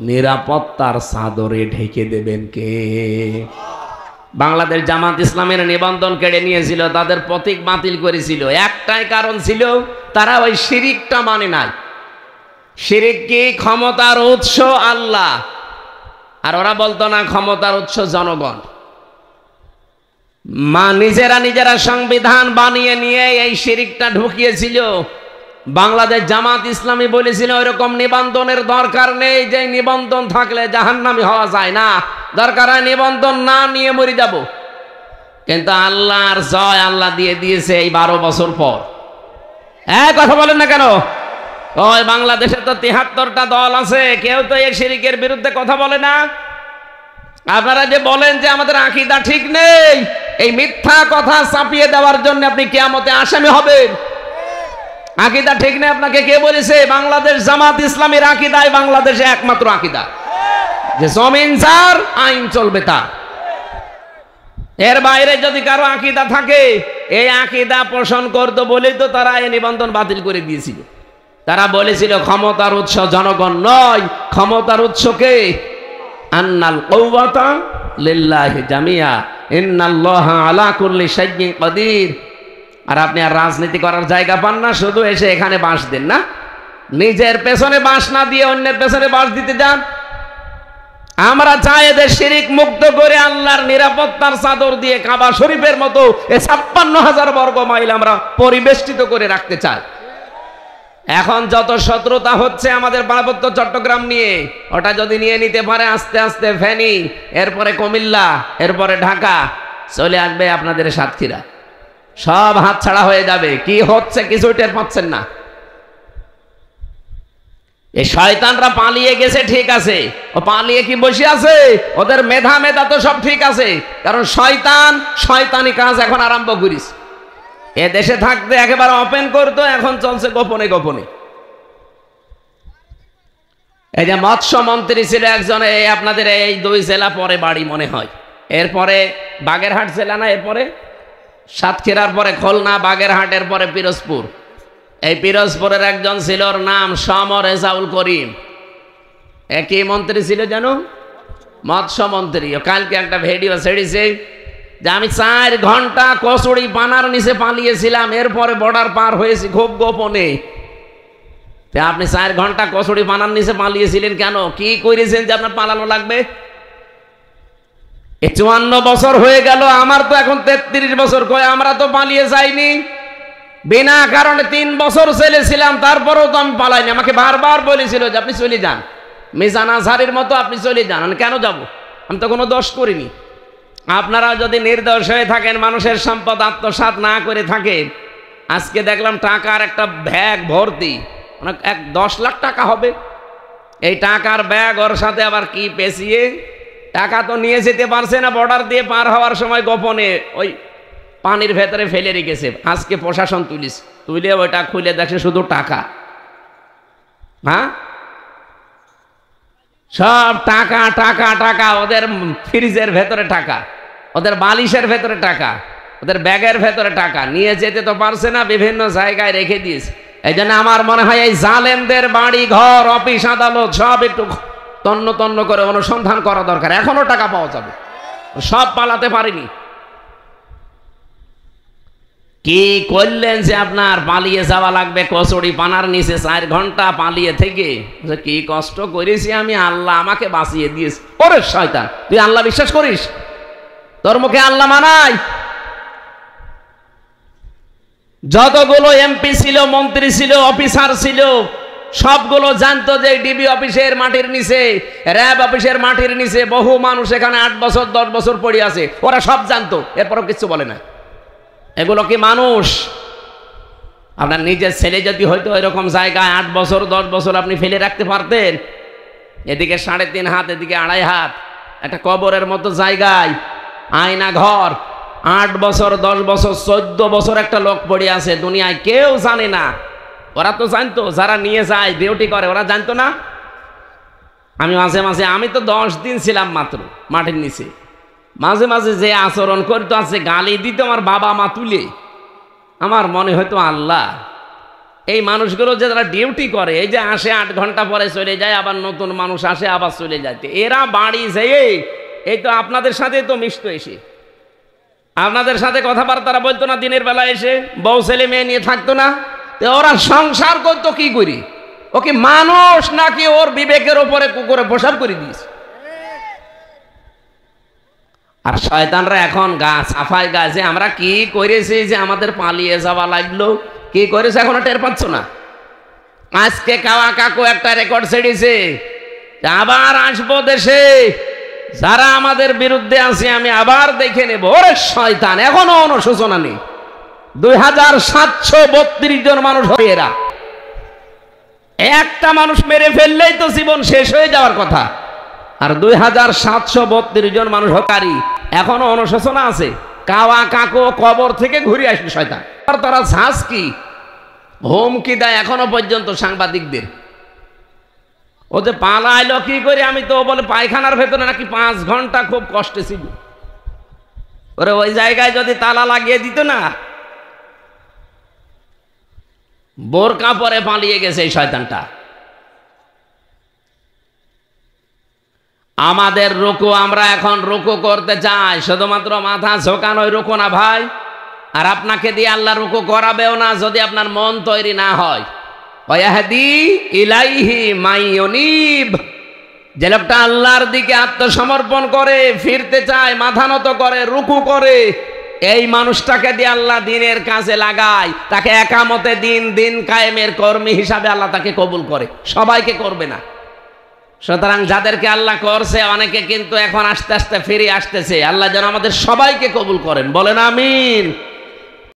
নিরাপত্তার চাদরে ঢেকে দেবেন কে? বাংলাদেশ জামাত ইসলামের নিবন্ধন কেড়ে নিয়েছিল, তাদের প্রতীক বাতিল করেছিল, একটাই কারণ ছিল, তারা ওই শিরিকটা মানে নাই। শিরিক কি? ক্ষমতার উৎস আল্লাহ, আর ওরা বলতো না ক্ষমতার উৎস জনগণ। নিজেরা সংবিধান বানিয়ে নিয়ে এই শিরিকটা ঢুকিয়েছিল। বাংলাদেশ জামাত ইসলামী বলেছিল ওইরকম নিবন্ধনের দরকার নেই, যে নিবন্ধন থাকলে জাহান্নামী হওয়া যায় না, দরকার হয় নিবন্ধন না নিয়ে মরে যাব। কিন্তু আল্লাহর জয় আল্লাহ দিয়ে দিয়েছে এই 12 বছর পর। কথা বলেন না কেন? ওই বাংলাদেশে তো 73টা দল আছে, কেউ তো এই শিরিকের বিরুদ্ধে কথা বলে না। আপনারা যে বলেন যে আমাদের আকীদা ঠিক নেই, এই মিথ্যা কথা চাপিয়ে দেওয়ার জন্য আপনি কিয়ামতে আসামি হবেন। আকীদা ঠিক নেই আপনাকে কে বলেছে? বাংলাদেশ জামাত ইসলামীর আকীদাই বাংলাদেশে একমাত্র আকীদা, যে জমিন যার আইন চলবে তার। এর বাইরে যদি কারো আকীদা থাকে, এই আকীদা পোষণ করতো বলেই তো তারা এই নিবন্ধন বাতিল করে দিয়েছিল। তারা বলেছিল ক্ষমতার উৎস জনগণ নয়, ক্ষমতার উৎস কে? আন্নাল কুওয়াতা লিল্লাহি জামিয়া ইন্নাল্লাহা আলা কুল্লি শাইইন কাদির। আর আপনি আর রাজনীতি করার জায়গা পান না, শুধু এসে এখানে বাঁশ দেন না, নিজের পেছনে বাঁশ না দিয়ে অন্যের পেছনে বাঁশ দিতে যান। আমরা চাই এদের শিরিক মুক্ত করে আল্লাহর নিরাপত্তার চাদর দিয়ে কাবা শরীফের মতো এই ৫৬,০০০ বর্গ মাইল আমরা পরিবেষ্টিত করে রাখতে চাই। এখন যত শত্রুতা হচ্ছে আমাদের পার্বত্য চট্টগ্রাম নিয়ে, ওটা যদি নিয়ে নিতে পারে আস্তে আস্তে ফেনী, এরপরে কুমিল্লা, এরপরে ঢাকা, চলে আসবে আপনাদের সাতক্ষীরা, সব হাতছাড়া হয়ে যাবে। কি হচ্ছে কিছুই টের পাচ্ছেন না। এই শয়তানরা পালিয়ে গেছে ঠিক আছে, ও পালিয়ে কি বসে আছে? ওদের মেধা তো সব ঠিক আছে, কারণ শয়তান শয়তানি কাজ এখন আরম্ভ করিস। এ দেশে থাকতে একেবারে ওপেন করতো, এখন চলছে গোপনে গোপনে। এই যে মৎস্য মন্ত্রী ছিল একজন, এই আপনাদের এই 2 জেলা পরে বাড়ি মনে হয়, এরপরে বাগেরহাট জেলা না, এরপরে সাতক্ষীরার পরে খুলনা, বাগেরহাটের পরে পিরোজপুর। এই পিরোজপুরের একজন ছিল, ওর নাম সমর রেজাউল করিম। একই মন্ত্রী ছিল যেন, মৎস্য মন্ত্রী। কালকে একটা ভিডিও ছেড়েছে যে আমি 4 ঘন্টা কচুরি পানার নিচে পালিয়েছিলাম, এরপরে বর্ডার পার হয়েছি খুব গোপনে। আপনি 4 ঘন্টা কচুরি পানার নিচে পালিয়েছিলেন কেন? কি করেছেন যে আপনার পালানো লাগবে? 54 বছর হয়ে গেল, আমার তো এখন 33 বছর। কয় আমরা তো পালিয়ে যাইনি, বিনা কারণে 3 বছর ছেলেছিলাম, তারপরেও তো আমি পালাইনি। আমাকে বারবার বলেছিল যে আপনি চলে যান, মিজান আজহারের মতো আপনি চলে যান। আমি কেন যাব? আমি তো কোনো দোষ করিনি। আপনারা যদি নির্দোষ হয়ে থাকেন, মানুষের সম্পদ আত্মসাৎ না করে থাকেন, আজকে দেখলাম টাকার একটা ব্যাগ ভর্তি, 10 লাখ টাকা হবে। এই টাকার ব্যাগ, ওর সাথে আবার কি পেঁচিয়ে টাকা তো নিয়ে যেতে পারছে না, বর্ডার দিয়ে পার হওয়ার সময় গোপনে ওই পানির ভেতরে ফেলে রেখেছে। আজকে প্রশাসন তুলে ওইটা খুলে দেখে শুধু টাকা। হ্যাঁ, সব টাকা টাকা টাকা, ওদের ফ্রিজের ভেতরে টাকা, ওদের বালিশের ভেতরে টাকা, ওদের ব্যাগের ভেতরে টাকা। নিয়ে যেতে তো পারছে না, বিভিন্ন জায়গায় রেখে দিয়েছে। এই জন্য আমার মনে হয় এই জালেমদের বাড়ি ঘর, অফিস আদালত সব একটু তন্ন তন্ন করে অনুসন্ধান করা দরকার। এখনো টাকা পাওয়া যাবে, সব পালাতে পারেনি। কি করলেন যে আপনার পালিয়ে যাওয়া লাগবে কচুরি পানার নিচে 4 ঘন্টা পালিয়ে থেকে? কি কষ্ট করেছি আমি, আল্লাহ আমাকে বাঁচিয়ে দিয়েছে। ওরে শয়তান, তুই আল্লাহ বিশ্বাস করিস? তোর মুখে আল্লাহ মানাই? যতগুলো এমপি ছিল, মন্ত্রী ছিল, অফিসার ছিল, সবগুলো জানতো যে ডিবি অফিসের মাটির নিচে, র্যাব অফিসের মাটির নিচে বহু মানুষ এখানে 8 বছর 10 বছর পড়ে আছে। ওরা সব জানতো, এরপরও কিছু বলে না। এগুলো কি মানুষ? আপনার নিজের ছেলে যদি হয়তো এরকম জায়গায় 8 বছর 10 বছর আপনি ফেলে রাখতে পারতেন, এদিকে 3.5 হাত, এদিকে 2.5 হাত, একটা কবরের মতো জায়গায়, আয়না ঘর, 8 বছর 10 বছর 14 বছর একটা লোক পড়ে আছে, দুনিয়ায় কেউ জানে না। ওরা তো জানতো, যারা নিয়ে যায় ডিউটি করে, ওরা জানতো না? আমি মাঝে মাঝে, আমি তো 10 দিন ছিলাম মাত্র মাটির নিচে, মাঝে মাঝে যে আচরণ করতো, আছে গালি দিত আমার বাবা মা তুলে, আমার মনে হয়তো আল্লাহ, এই মানুষগুলো যে যারা ডিউটি করে, এই যে আসে 8 ঘন্টা পরে চলে যায়, আবার নতুন মানুষ আসে আবার চলে যায়, এরা বাড়ি যেয়ে এই তো আপনাদের সাথে তো মিশতো, এসে আপনাদের সাথে কথাবার্তা বলতো না, দিনের বেলা এসে বউ ছেলে মেয়ে নিয়ে থাকতো না? ওরা সংসার করতো কি করি? ওকে মানুষ নাকি ওর বিবেকের ওপরে কুকুরে প্রসাব করে দিয়েছে? আর শয়তানরা এখন গা সাফাই গাছে আমরা কি করেছি যে আমাদের পালিয়ে যাওয়া লাগলো, কি করেছে এখনো টের পাচ্ছ না। আজকে কাওয়া কাকু একটা রেকর্ড ছেড়েছে, আবার আসবো দেশে, যারা আমাদের বিরুদ্ধে আছে আমি আবার দেখে নেব। ওরে শয়তান, এখনো অনুশোচনা নেই। 2732 জন মানুষ, এরা একটা মানুষ মেরে ফেললেই তো জীবন শেষ হয়ে যাওয়ার কথা, আর 2732 জন মানুষ হকারী, এখনো অনুশোচনা আছে। কাওয়া কাকু কবর থেকে ঘুরে আসবে শয়তান। আর তারা ঝাঁস কি হুমকি দেয় এখনো পর্যন্ত সাংবাদিকদের। ও যে পালাইলো কি করে, আমি তো বলে পায়খানার ভেতরে নাকি 5 ঘন্টা খুব কষ্টে ছিল। ওরে ওই জায়গায় যদি তালা লাগিয়ে দিত না, বোরকা পরে পালিয়ে গেছে এই শয়তানটা। আমাদের রুকু, আমরা এখন রুকু করতে চাই, শুধুমাত্র মাথা ঝোঁকানোই রুকু না ভাই। আর আপনাকে দিয়ে আল্লাহ রুকু করাবেও না যদি আপনার মন তৈরি না হয়। ওয়াহদি ইলাইহি মাইয়ুনিব, যে লোকটা আল্লাহর দিকে আত্মসমর্পণ করে, ফিরতে চায়, মাথা নত করে, রুকু করে, এই মানুষটাকে দিয়ে আল্লাহ দিনের কাজে লাগায়, তাকে একামতে দিন কায়েমের কর্মী হিসাবে আল্লাহ তাকে কবুল করে, সবাইকে করবে না। সুতরাং যাদেরকে আল্লাহ করছে, অনেকে কিন্তু এখন আস্তে আস্তে ফিরে আসতেছে। আল্লাহ যেন আমাদের সবাইকে কবুল করেন, বলেন আমিন।